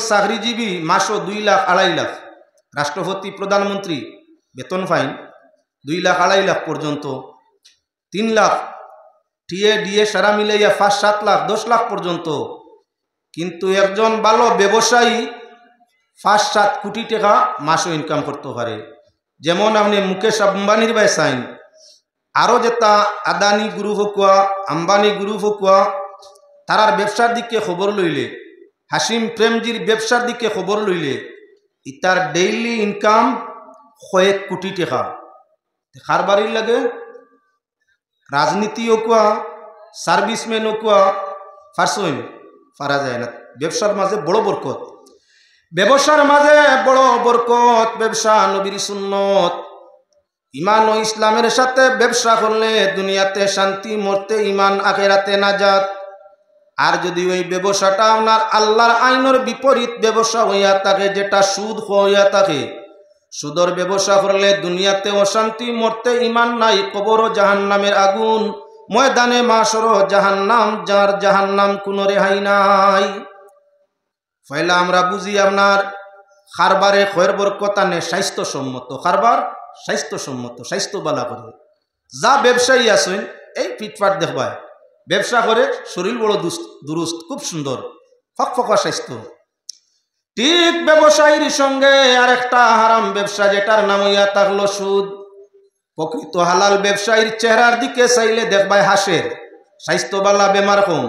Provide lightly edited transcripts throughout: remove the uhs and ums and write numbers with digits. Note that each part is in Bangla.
চাকরিজীবী মাসও 2 লাখ 2.5 লাখ, রাষ্ট্রপতি প্রধানমন্ত্রী বেতন ফাইন 2 লাখ 2.5 লাখ পর্যন্ত, 3 লাখ টিএ ডিএ সারা মিলাইয়া 5-7 লাখ 10 লাখ পর্যন্ত। কিন্তু একজন ভালো ব্যবসায়ী 5-7 কোটি টাকা মাসও ইনকাম করতে পারে। যেমন আপনি মুকেশ আম্বানির ভাই সাইন, আরও যেটা আদানি গ্রুপ হোকুয়া, আম্বানি গ্রুপ হোকুয়া, তারার ব্যবসার দিকে খবর লইলে, হাসিম প্রেমজির ব্যবসার দিকে খবর লইলে ইতার ডেইলি ইনকাম 1 কোটি টাকা। কার বাড়ির লাগে? রাজনীতি হোকুয়া, সার্ভিসম্যান হোকুয়া, ফারসইন পারা যায় না। ব্যবসার মাঝে বড় বরকত, ব্যবসার মাঝে বড় বরকত। ব্যবসা নবীর সুন্নত। ইমান ও ইসলামের সাথে ব্যবসা করলে দুনিয়াতে শান্তি, মরতে ইমান, আখেরাতে নাজাত। আর যদি ওই ব্যবসাটা আপনার আল্লাহর আইনের বিপরীত ব্যবসা হইয়া থাকে, যেটা সুদ হইয়া থাকে, সুদর ব্যবসা করলে দুনিয়াতে অশান্তি, মরতে ইমান নাই, কবর জাহান্নামের আগুন, ময়দানে মাশর জাহান্নাম, যার জাহান্নাম কোনো রেহাই নাই। পয়লা আমরা বুঝি আপনার খারবারে খয়ের বরকত আনে স্বাস্থ্যসম্মত খারবার, স্বাস্থ্যসম্মত, স্বাস্থ্য বালা করে। যা ব্যবসায়ী আছেন এই ফিটফাট দেখবায় ব্যবসা করে, শরীর বড় দুরুস্ত, খুব সুন্দর, ফকফকা স্বাস্থ্য। ঠিক ব্যবসায়ীর সঙ্গে আর একটা হারাম ব্যবসা, যেটার নাম হইয়া থাকলো সুদ। প্রকৃত হালাল ব্যবসায়ীর চেহারার দিকে চাইলে দেখবায় হাসের, স্বাস্থ্যবালা, বেমার কম।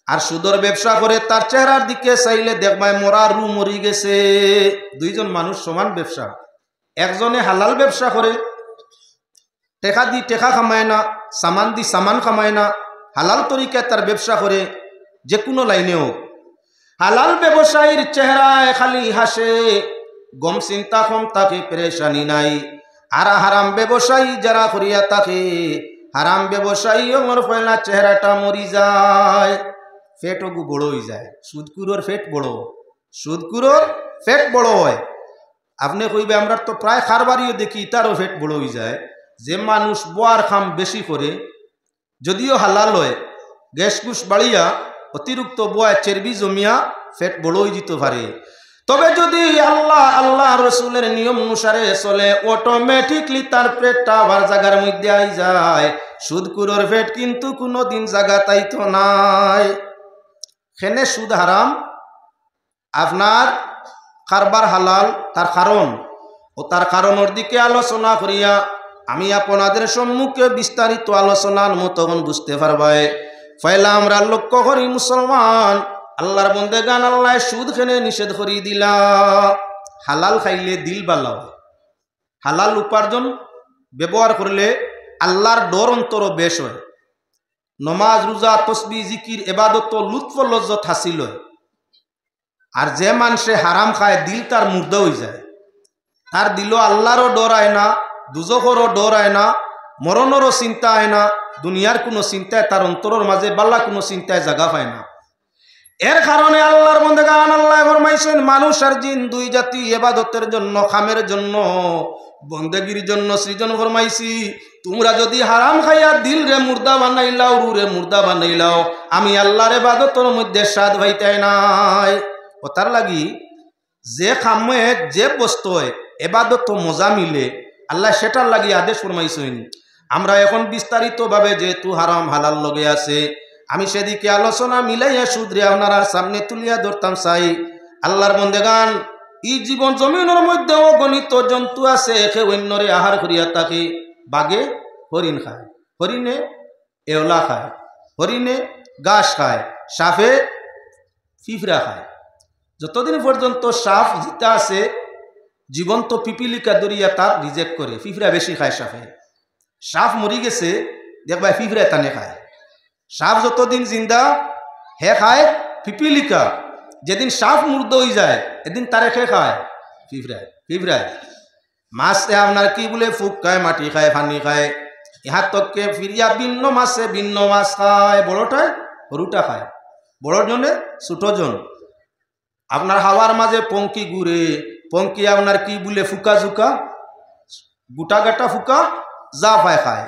আর সুদর ব্যবসা করে তার চেহারার দিকে চাইলে দেখবায় মরা রু মরি গেছে। দুইজন মানুষ সমান ব্যবসা। একজনে হালাল ব্যবসা করে, টেকা দি টেকা কামায় না, সামান দি সামান কামায় না, হালাল তরিকায় তার ব্যবসা করে, যে কোনো লাইনেও। হালাল ব্যবসায়ীর চেহারায় খালি হাসে, গম চিন্তা কম থাকে, পেরেশানি নাই। আর হারাম ব্যবসায়ী যারা করিয়া থাকে, হারাম ব্যবসায়ী আমার পয়লা চেহারাটা মরি যায়, ফেটও বড় হয়ে যায়। সুদকুরোর ফেট বড়, সুদকুরোর ফেট বড় হয়। আপনি কইবে আমরা তো প্রায় খারবারিও দেখি, তারও ফেট বড় হয়ে যায়। যে মানুষ বোয়ার খাম বেশি করে, যদিও হালাল হয়, গ্যাস গুস বাড়িয়া অতিরিক্ত বোয়ায় চর্বি জমিয়া ফেট বড় হয়ে যেতে পারে। তবে যদি আল্লাহ রসুলের নিয়ম অনুসারে চলে, অটোমেটিকলি তার পেটটা আবার জায়গার মধ্যে আই যায়। সুদকুরোর পেট কিন্তু কোনোদিন জায়গা তাইতো নাই। খেনে সুদ হারাম, আপনার কারবার হালাল, তার কারণ ও তার কারণের দিকে আলোচনা করিয়া আমি আপনাদের সম্মুখে বিস্তারিত আলোচনার মতো বুঝতে পারবাই। পয়লা আমরা লক্ষ্য করি মুসলমান, আল্লাহর বন্দেগান আল্লাহ সুদ খেনে নিষেধ করি দিলা। হালাল খাইলে দিল বালা হয়, হালাল উপার্জন ব্যবহার করলে আল্লাহর ডর অন্তর বেশ হয়। নমাজ, রোজা, তসবিহ, জিকির, এবাদত, লুৎফ লজ্জত হাসিল হয়। আর যে মানুষে হারাম খায়, দিল তার মুর্দা হয়ে যায়। তার দিল আল্লাহরও ডর আয় না, দুজখরও ডর আয় না, মরণেরও চিন্তা আয় না, দুনিয়ার কোনো চিন্তায় তার অন্তরের মাঝে বাল্লা কোনো চিন্তায় জায়গা পায় না। এর কারণে আল্লাহর বন্দেগান আল্লাহ ফরমাইছেন, মানুষ আর জিন দুই জাতি ইবাদতের জন্য, খামের জন্য, বন্দেগীর জন্য সৃজন ফরমাইছি। তোমরা যদি হারাম খাইয়া দিল রে মুর্দা বানাইলাও, রু রে মুর্দা বানাইলাও, আমি আল্লাহর ইবাদতের মধ্যে স্বাদ পাইতে নাই। ও তার লাগি যে খামে যে বস্তু ইবাদত মজা মিলে, আল্লাহ সেটার লাগি আদেশ ফরমাইছেন। আমরা এখন বিস্তারিতভাবে যেহেতু হারাম হালাল লগে আছে, আমি সেদিকে আলোচনা মিলাইয়া শুধরে আপনার সামনে তুলিয়া ধরতাম চাই। আল্লাহর বন্দেগান, এই জীবন জমিনের মধ্যে অগণিত জন্তু আছে, একে অন্যরে আহার করিয়া থাকে। বাঘে হরিণ খায়, হরিণে এওলা খায়, হরিণে ঘাস খায়, সাপে পিঁপড়া খায়। যতদিন পর্যন্ত সাপ জিতা আছে, জীবন্ত পিপিলিকা দরিয়া তার রিজেক্ট করে, পিঁপড়া বেশি খায় সাপে। সাপ মরি গেছে, দেখবা পিঁপড়া টানে খায়। সাপ যতদিন জিন্দা হে খায় পিপিলিকা, যেদিন সাপ মুর্দ হয়ে যায় এদিন তারে খে খায় পিঁপড়ায়। পিঁপড়ায় মাছে আপনার কি বলে ফুক খায়, মাটি খায়, পানি খায়। ইহার তককে ফিরিয়া ভিন্ন মাছে ভিন্ন মাছ খায়। বড়টায় সরুটা খায়, বড় জনে ছোটো জন। আপনার হাওয়ার মাঝে পঙ্কি ঘুরে, পঙ্কি আপনার কি বলে ফুকা জুকা, গোটা গাটা ফুকা, যা পায় খায়।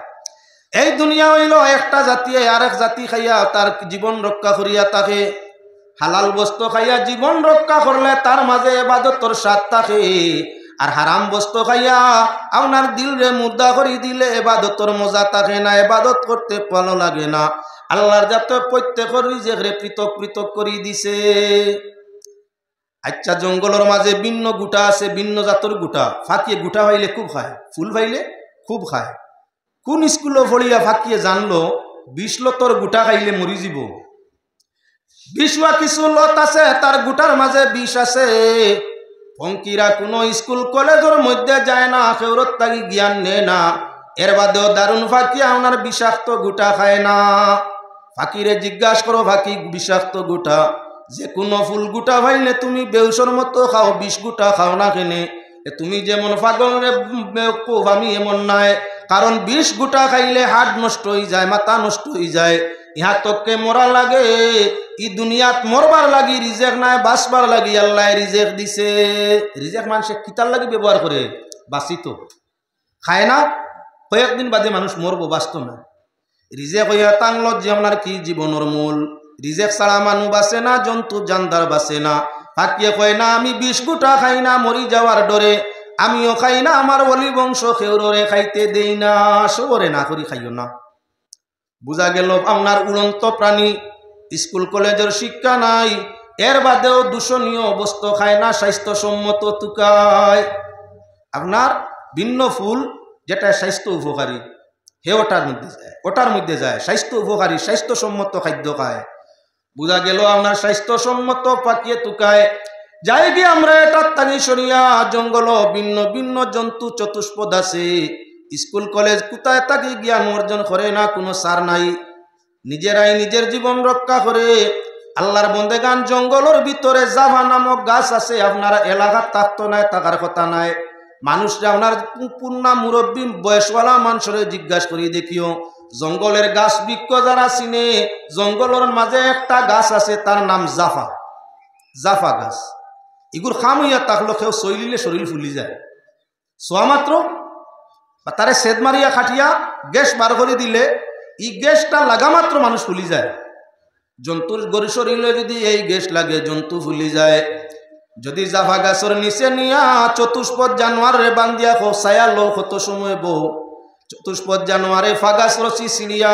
এই দুনিয়া হইল একটা জাতি আর এক জাতি খাইয়া তার জীবন রক্ষা করিয়া থাকে। হালাল বস্তু খাইয়া জীবন রক্ষা করলে তার মাঝে ইবাদতর স্বাদ থাকে, আর হারাম বস্তু খাইয়া আপনার দিল রে মুর্দা করে দিলে ইবাদতর মজা থাকে না, ইবাদত করতে ভালো লাগে না। আল্লাহর যাতে প্রত্যেকের রিজিকরে পৃথক পৃথক করে দিছে। আচ্ছা, জঙ্গলের মাঝে ভিন্ন গুটা আছে, ভিন্ন জাতের গুটা। ফাঁকিয়ে গুটা পাইলে খুব খায়, ফুল পাইলে খুব খায়। কোন স্কুলে পড়িয়া ফাঁকিয়ে জানলো 20 লতর গুটা খাইলে মরি যাব। 20 কিছু লত আছে তার গুটার মাঝে 20 আছে। ফঙ্কিরা কোনো স্কুল কলেজের মধ্যে যায় না, কেউরত তাকি জ্ঞান নেয় না। এর বাদেও দারুণ ফাঁকি আপনার বিষাক্ত গুটা খায় না। ফাঁকিরে জিজ্ঞাসা করো, ফাঁকি বিষাক্ত গুটা যে কোনো ফুল গুটা ভাইলে তুমি বেউসর মতো খাও, 20 গুটা খাও না কেনে? তুমি যেমন পাগল রে বেকুব, আমি এমন নাই। কারণ 20 গুটা খাইলে হাড় নষ্ট হয়ে যায়, মাথা নষ্ট হয়ে যায়। ইহা তোকে মরা লাগে, ই দুনিয়াত মরবার লাগি রিজেক নাই, বাঁচবার লাগি আল্লাহ রিজেক দিছে। রিজেক মানুষে কিতার লাগি ব্যবহার করে, বাঁচিত খায় না, কয়েকদিন বাদে মানুষ মরবো, বাঁচত না। রিজেক হইয়া টাংলত যে আপনার কি জীবনের মূল। রিজেক ছাড়া মানুষ বাঁচে না, জন্তু জানদার বাঁচে না। ফাঁকিয়ে কয় না আমি 20 গুটা খাই না মরি যাওয়ার ডরে, আমিও খাই না, আমার বলি বংশ খেউরে খাইতে দেই না। সবরে না করি খাইও না। বুঝা গেল আপনার উড়ন্ত প্রাণী, স্কুল কলেজের শিক্ষা নাই, এর বাদেও দূষণীয় বস্তু খায় না, স্বাস্থ্যসম্মত তুকায়। আপনার ভিন্ন ফুল যেটা স্বাস্থ্য উপকারী হে ওটার মধ্যে যায় স্বাস্থ্য উপকারী স্বাস্থ্যসম্মত খাদ্য খায়। বুঝা গেল আপনার স্বাস্থ্যসম্মত পাকিয়ে তুকায়। যাই গিয়ে আমরা এটা তানি সরিয়া জঙ্গল ভিন্ন ভিন্ন জন্তু চতুষ্পদ আছে। স্কুল কলেজ কোথায় তাকে জ্ঞান অর্জন করে না, কোনো সার নাই। নিজেরাই নিজের জীবন রক্ষা করে। আল্লাহর বন্দেগান জঙ্গলের ভিতরে জাভা নামক গাছ আছে, আপনারা এলাকার থাকতো নাই, থাকার কথা নাই। মানুষরা আপনার পূর্ণা মুরব্বী বয়সওয়ালা মানুষরে জিজ্ঞাসা করি দেখিও, জঙ্গলের গাছ বৃক্ষ যারা চিনে, জঙ্গলের মাঝে একটা গাছ আছে তার নাম জাফা। জাফা গাছ এগুর খাম হইয়া থাকলো, কেউ শৈলিলে শরীর ফুলি যায়। সোয়া মাত্র তারে সেদ মারিয়া খাটিয়া গ্যাস বার করে দিলে এই গ্যাসটা লাগা মাত্র মানুষ ফুলি যায়। জন্তুর গরি শরীরে যদি এই গ্যাস লাগে জন্তু ফুলি যায়। যদি জাফা গাছের নিচে নিয়া চতুষ্পদ জানোয়ারে বান্ধিয়া ছায়া লো, কত সময় বউ চতুষ্পদ জানোয়ারে ফাগাস রসি সিঁড়িয়া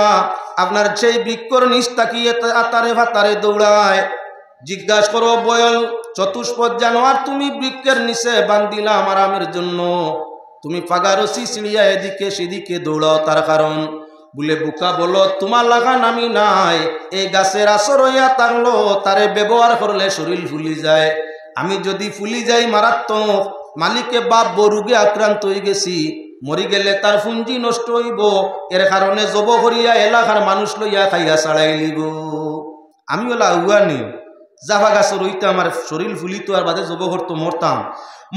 আপনার সেই বৃক্ষর নিচ তাকিয়ে আতারে ভাতারে দৌড়ায়। জিজ্ঞাসা করো বয়ল চতুষ্পদ জানোয়ার, তুমি বৃক্ষের নিচে বান্ধিলা আরামের জন্য, তুমি ফাগা রসি সিঁড়িয়া এদিকে সেদিকে দৌড়াও তার কারণ? বলে বুকা বলো তোমার লাগান আমি নাই, এই গাছের আসর হইয়া থাকলো তারে ব্যবহার করলে শরীর ফুলি যায়। আমি যদি ফুলি যাই মারাত্মক, মালিকে বাপ বরুগে আক্রান্ত হয়ে গেছি, মরি গেলে তার পুঞ্জি নষ্ট হইব, এর কারণে জব করিয়া এলাকার মানুষ লইয়া খাইয়া ছাড়াই লিব। আমি ওলা উয়ানি জাফা গাছের হইতে আমার শরীর ফুলিত আর বাদে জব করতো, মরতাম।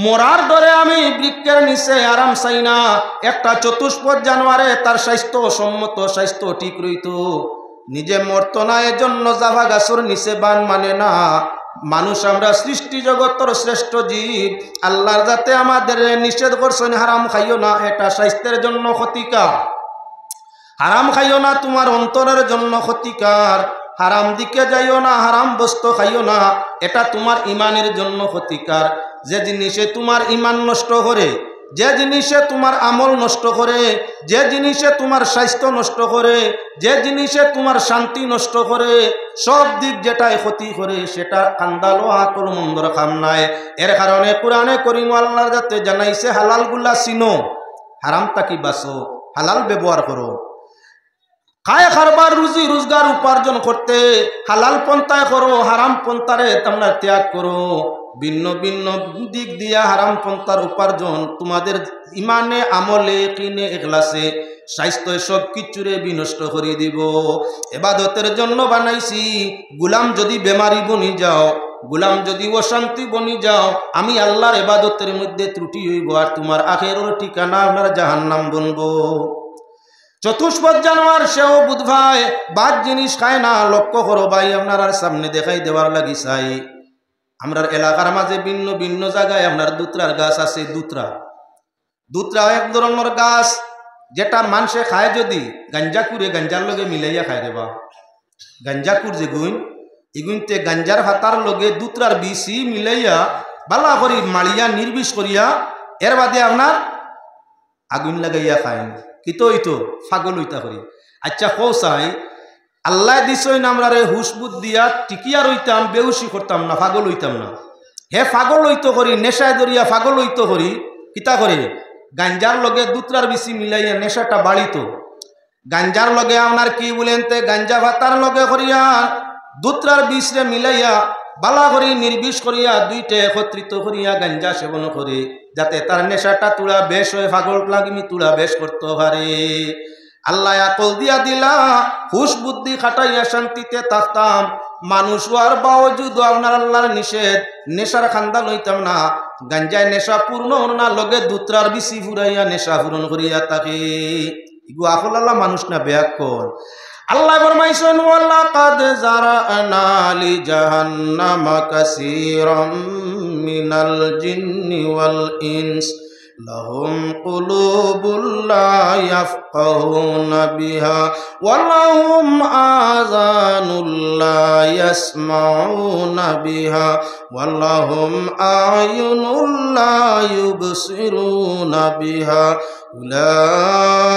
মরার দরে আমি বৃক্ষের নিচে আরাম চাই না। একটা চতুষ্পদ জানোয়ারে তার স্বাস্থ্য সম্মত স্বাস্থ্য ঠিক রইত, নিজে মরত না, এজন্য জাফা গাছের নিচে বান মানে না। মানুষ আমরা সৃষ্টি জগতের শ্রেষ্ঠ জীব, আল্লাহর যাতে আমাদের নিষেধ করছেন হারাম খাইও না, এটা স্বাস্থ্যের জন্য ক্ষতিকার। হারাম খাইও না, তোমার অন্তরের জন্য ক্ষতিকার। হারাম দিকে যাইও না, হারাম বস্তু খাইও না, এটা তোমার ইমানের জন্য ক্ষতিকার। যে জিনিসে তোমার ইমান নষ্ট করে, যে জিনিসে তোমার আমল নষ্ট করে, যে জিনিসে তোমার স্বাস্থ্য নষ্ট করে, যে জিনিসে তোমার শান্তি নষ্ট করে, সব দিক যেটাই ক্ষতি করে, সেটা কান্দালো আকল মন্দর খাম নাই। এর কারণে কোরআনে করিম আল্লাহর যাতে জানাইছে হালাল গুলা চিনো, হারাম তাকি বাঁচো, হালাল ব্যবহার করো। খায় খারবার রুজি রোজগার উপার্জন করতে হালাল পন্থায় করো, হারাম পন্থারে তোমরা ত্যাগ করো। ভিন্ন ভিন্ন দিক দিয়া হারাম পন্থার উপার্জন তোমাদের ইমানে আমলে কিনে এখলাসে স্বাস্থ্য সব কিছুরে বিনষ্ট করে দিব। ইবাদতের জন্য বানাইছি, গুলাম যদি বেমারি বনি যাও, গুলাম যদি অশান্তি বনি যাও, আমি আল্লাহর ইবাদতের মধ্যে ত্রুটি হইব, আর তোমার আখেরের ঠিকানা আপনার জাহান্নাম বনবো। চতুষ্পদ জানোয়ার সেও বুধ ভাই বাদ জিনিস খায় না। লক্ষ্য করো ভাই, আপনার সামনে দেখাই দেওয়ার লাগি চাই, আমরা এলাকার মাঝে ভিন্ন ভিন্ন জায়গায় আপনার দুত্রার গাছ আছে। দুত্রা এক ধরনের গাছ, যেটা মানুষে খায় যদি গাঞ্জা কুড়ে গাঞ্জার লগে মিলাইয়া খায় রে বা। গাঞ্জা কুর যে গুণ এগুনতে গাঞ্জার ভাতার লগে দুতরার বিসি মিলাইয়া বালা করি মাড়িয়া নির্বিষ করিয়া এর বাদে আপনার আগুন লাগাইয়া খায় কিতো হইতো ফাগল হইতা করি। আচ্ছা কৌসাই আল্লাহ দিছই না আমরা রে হুশ বুদ্ধিয়া টিকিয়া রইতাম, বেউসি করতাম না, ফাগল হইতাম না। হে ফাগল হইতো করি নেশায় দরিয়া ফাগল হইতো করি কিতা করে গাঞ্জার লগে দুতরার বিসি মিলাইয়া নেশাটা বাড়িত। গাঞ্জার লগে আপনার কি বলেন তে গাঞ্জা ভাতার লগে করিয়া দুতরার বিষরে মিলাইয়া বালা করি নির্বিষ করিয়া দুইটা একত্রিত করিয়া গাঞ্জা সেবন করে যাতে তার নেশাটা তুলা বেশ হয়, ফাগল লাগিমি তুলা বেশ করতে পারে। আল্লাহ আকল দিয়া দিলা হুশ বুদ্ধি খাটাইয়া শান্তিতে থাকতাম, মানুষ হওয়ার বাওজুদ আপনার আল্লাহর নিষেধ নেশার খান্দা লইতাম না। গাঞ্জায় নেশা পূর্ণ না লগে দুতরার বিসি ফুরাইয়া নেশা পূরণ করিয়া থাকে। ইগু আকল আল্লাহ মানুষ না বেয়াক কর। আল্লাহ ফরমাইছেন ওয়ালাকাদ জারানা লি জাহান্নামা কাসীরাম মিনাল জিন্নি ওয়াল ইনস লাহুম কুলুবুল লা ইয়াফকাহুনা বিহা ওয়া লাহুম আযানুল লা ইয়াসমাউনা বিহা ওয়া লাহুম আয়ুনুল লা ইউবসিরুনা বিহা উলাইকা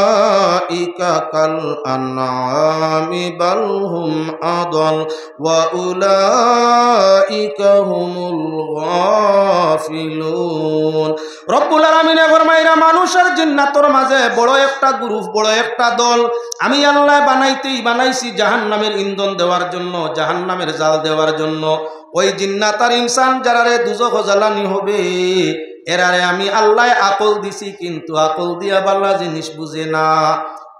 কাল আনআমি বাল হুম আদাল ওয়া উলাইকা হুমুল গাফিলুন। রব্বুল আলামিনে ফরমাইরা মানুষের জিন্নাতর মাঝে বড় একটা গ্রুপ, বড় একটা দল আমি আল্লাহ বানাইছি জাহান্নামের ইন্ধন দেওয়ার জন্য, জাহান্নামের জাল দেওয়ার জন্য। ওই জিন্নাত আর ইনসান যারারে দুজখ জ্বালানি হবে এরারে আমি আল্লাহ আকল দিছি, কিন্তু আকল দিয়া বাল্লা জিনিস বুঝে না।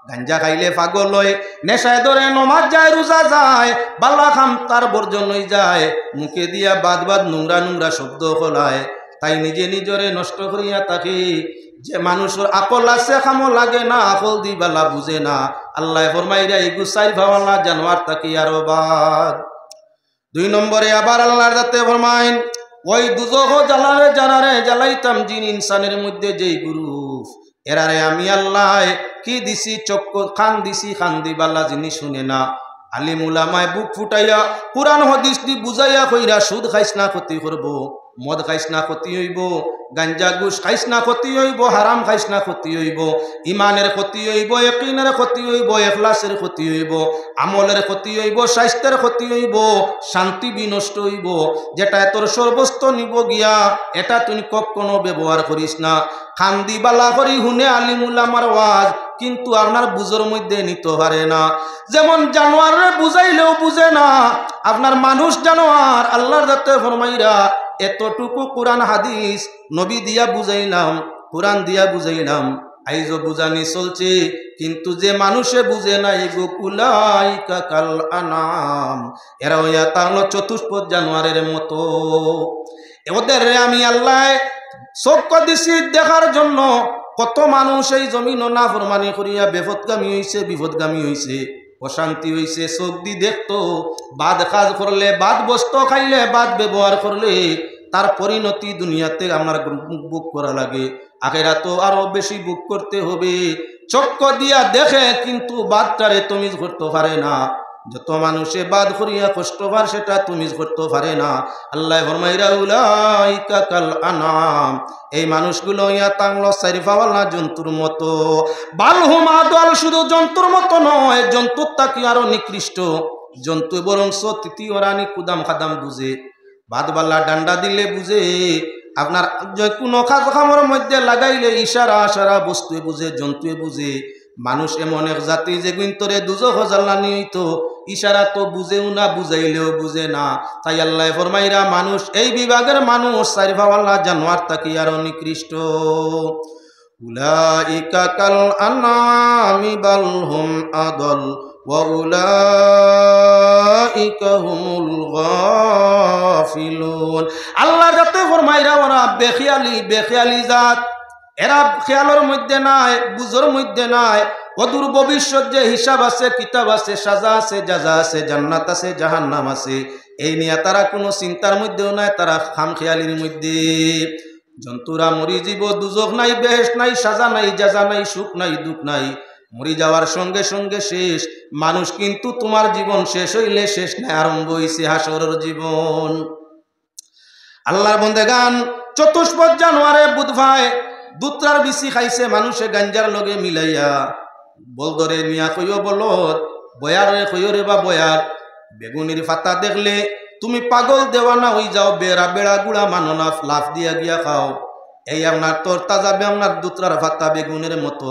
গাঞ্জা খাইলে পাগল হয়, নেশায় ধরে নমাজ যায়, রোজা যায়, বাল্লা খাম তার বর্জন হয়ে যায়, মুখে দিয়া বাদ বাদ নোংরা নোংরা শব্দ ফলায়, তাই নিজে নিজরে নষ্ট করিয়া থাকে। যে মানুষের আকল আছে খামো লাগে না, আকল দি বালা বুঝে না। আল্লাহ ফরমাইরা ইগু চাই ভাওয়ালা জানোয়ার তাকে আরো বাদ। 2 নম্বরে আবার আল্লাহর যাতে ফরমাইন ওই দুজখ জ্বালারে জানারে জ্বালাইতাম জিন ইনসানের মধ্যে যেই গ্রুপ এরারে আমি আল্লাহ কি দিছি চক্ক খান দিছি, খান দি বালা জিনিস শুনে না। আলিম উলামায় বুক ফুটাইয়া কুরআন হাদিস দি বুঝাইয়া কইরা সুদ খাইস না ক্ষতি করব, মদ খাইস না ক্ষতি হইব, গাঞ্জা ঘুষ খাইস না ক্ষতি হইব, হারাম খাইস না ক্ষতি হইব, ইমানের ক্ষতি হইব, ইয়াকিনের ক্ষতি হইব, ইখলাসের ক্ষতি হইব, আমলের ক্ষতি হইব, স্বাস্থ্যের ক্ষতি হইব, শান্তি বিনষ্ট হইব। যেটা তোর সর্বস্ত নিব গিয়া এটা তুই কখনো ব্যবহার করিস না। খান্দি বালা করি হুনে আলিমুল আমার ওয়াজ, কিন্তু আপনার বুঝোর মধ্যে নিতে পারে না। যেমন জানোয়ারে বুঝাইলেও বুঝে না, আপনার মানুষ জানোয়ার আল্লাহর যাতে ফরমাইরা এতটুকু কোরআন হাদিস নবী দিয়া বুঝাইলাম, কোরআন দিয়া বুঝাইলাম, আইজো বুঝানি চলছে, কিন্তু যে মানুষে বুঝে না এগো উলাইকা কাল আনাম, এরা হইয়া তাহলে চতুষ্পদ জানোয়ারের মতো। ওদের আমি আল্লাহ চক্ষু দিছি দেখার জন্য। কত মানুষ এই জমিন না ফরমানি করিয়া বেপথগামী হইছে, বিপদগামী হইছে, অশান্তি হইছে। চোখ দি দেখতো বাদ কাজ করলে, বাদ বস্তু খাইলে, বাদ ব্যবহার করলে তার পরিণতি দুনিয়াতে আপনার বুক করা লাগে, আখেরাত আরো বেশি বুক করতে হবে। চক্ষু দিয়া দেখে কিন্তু বাদটারে তমিজ করতে পারে না। যত মানুষে বাদ করিয়া কষ্ট পার সেটা তমিজ করতে পারে না। আল্লাহ ফরমাইরা উলাইকা কাল আনাম, এই মানুষগুলো ইয়া তাংলো সাইরফাওয়ালা জন্তুর মতো। বালহুম আদল, শুধু জন্তুর মতো নয়, জন্তুর তাকি আরো নিকৃষ্ট। জন্তু বরং তৃতীয় রানী কুদাম খাদাম বুঝে, বাদবাল্লা ডান্ডা দিলে বুঝে, আপনার যে কোনো খামর মধ্যে লাগাইলে ইশারা আশারা বস্তুয়ে বুঝে, জন্তুয়ে বুঝে। মানুষ এমন এক জাতি যে গুন্তরে দুজখ জ্বালানি হইতো, ইশারা তো বুঝেও না, বুঝাইলেও বুঝে না। তাই আল্লাহ ফরমাইরা মানুষ এই বিভাগের মানুষ সাইরফাওয়ালা জানোয়ার তাকি আরো নিকৃষ্ট। উলাইকা কাল আনামি বাল হুম আদল ওয়া উলাইকা হুমুল গাফিলুন। আল্লাহ যাতে ফরমাইরা ওরা বেখিয়ালি জাত, এরা খেয়ালের মধ্যে নাই, বুঝোর মধ্যে নাই। অদূর ভবিষ্যৎ যে হিসাব আছে, কিতাব আছে, সাজা আছে, জাজা আছে, জান্নাত আছে, জাহান্নাম আছে, এই নিয়ে তারা কোনো চিন্তার মধ্যেও নাই, তারা খামখেয়ালির মধ্যে। জন্তুরা মরি জীব, দুজখ নাই, বেহেশত নাই, সাজা নাই, জাজা নাই, সুখ নাই, দুঃখ নাই। মরি যাওয়ার সঙ্গে সঙ্গে শেষ। মানুষ কিন্তু তোমার জীবন শেষ হইলে শেষ নাই, আরম্ভ হইছে হাসরের জীবন। আল্লাহর বন্দেগান, চতুষ্পদ জানুয়ারে বুধভাই দুত্রার বিসি খাইছে মানুষে গাঞ্জার লগে মিলাইয়া। বলদরে নিয়া কইও বলদ, বয়ারে কইও রে বা বয়ার, বেগুনির পাতা দেখলে তুমি পাগল দেওয়ানা হই যাও, বেড়া বেড়া গুড়া মানো না, লাফ দিয়া গিয়া খাও। এই আপনার তোর তাজা আপনার দুত্রার পাতা বেগুনের মতো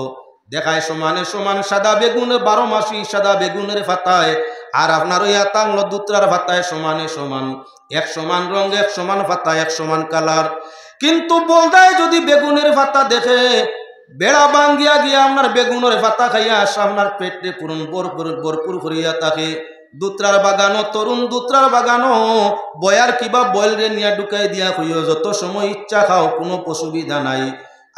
দেখায়, সমানে সমান সাদা বেগুনের 12 মাসি সাদা বেগুনের পাতায়, আর আপনার ওই আতাংলো দুত্রার পাতায় সমানে সমান, এক সমান রঙ, এক সমান পাতা, এক সমান কালার। কিন্তু বলদায় যদি বেগুনের পাতা দেখে বেড়া বাঙ্গিয়া গিয়া আপনার বেগুনের পাতা খাইয়া আপনার পেটে পূরণ ভরপুর করিয়া থাকে। দুত্রার বাগানো, তরুণ দুত্রার বাগানো বয়ার কিবা বয়েল রে নিয়া ঢুকাই দিয়া হইও, যত সময় ইচ্ছা খাও, কোনো অসুবিধা নাই।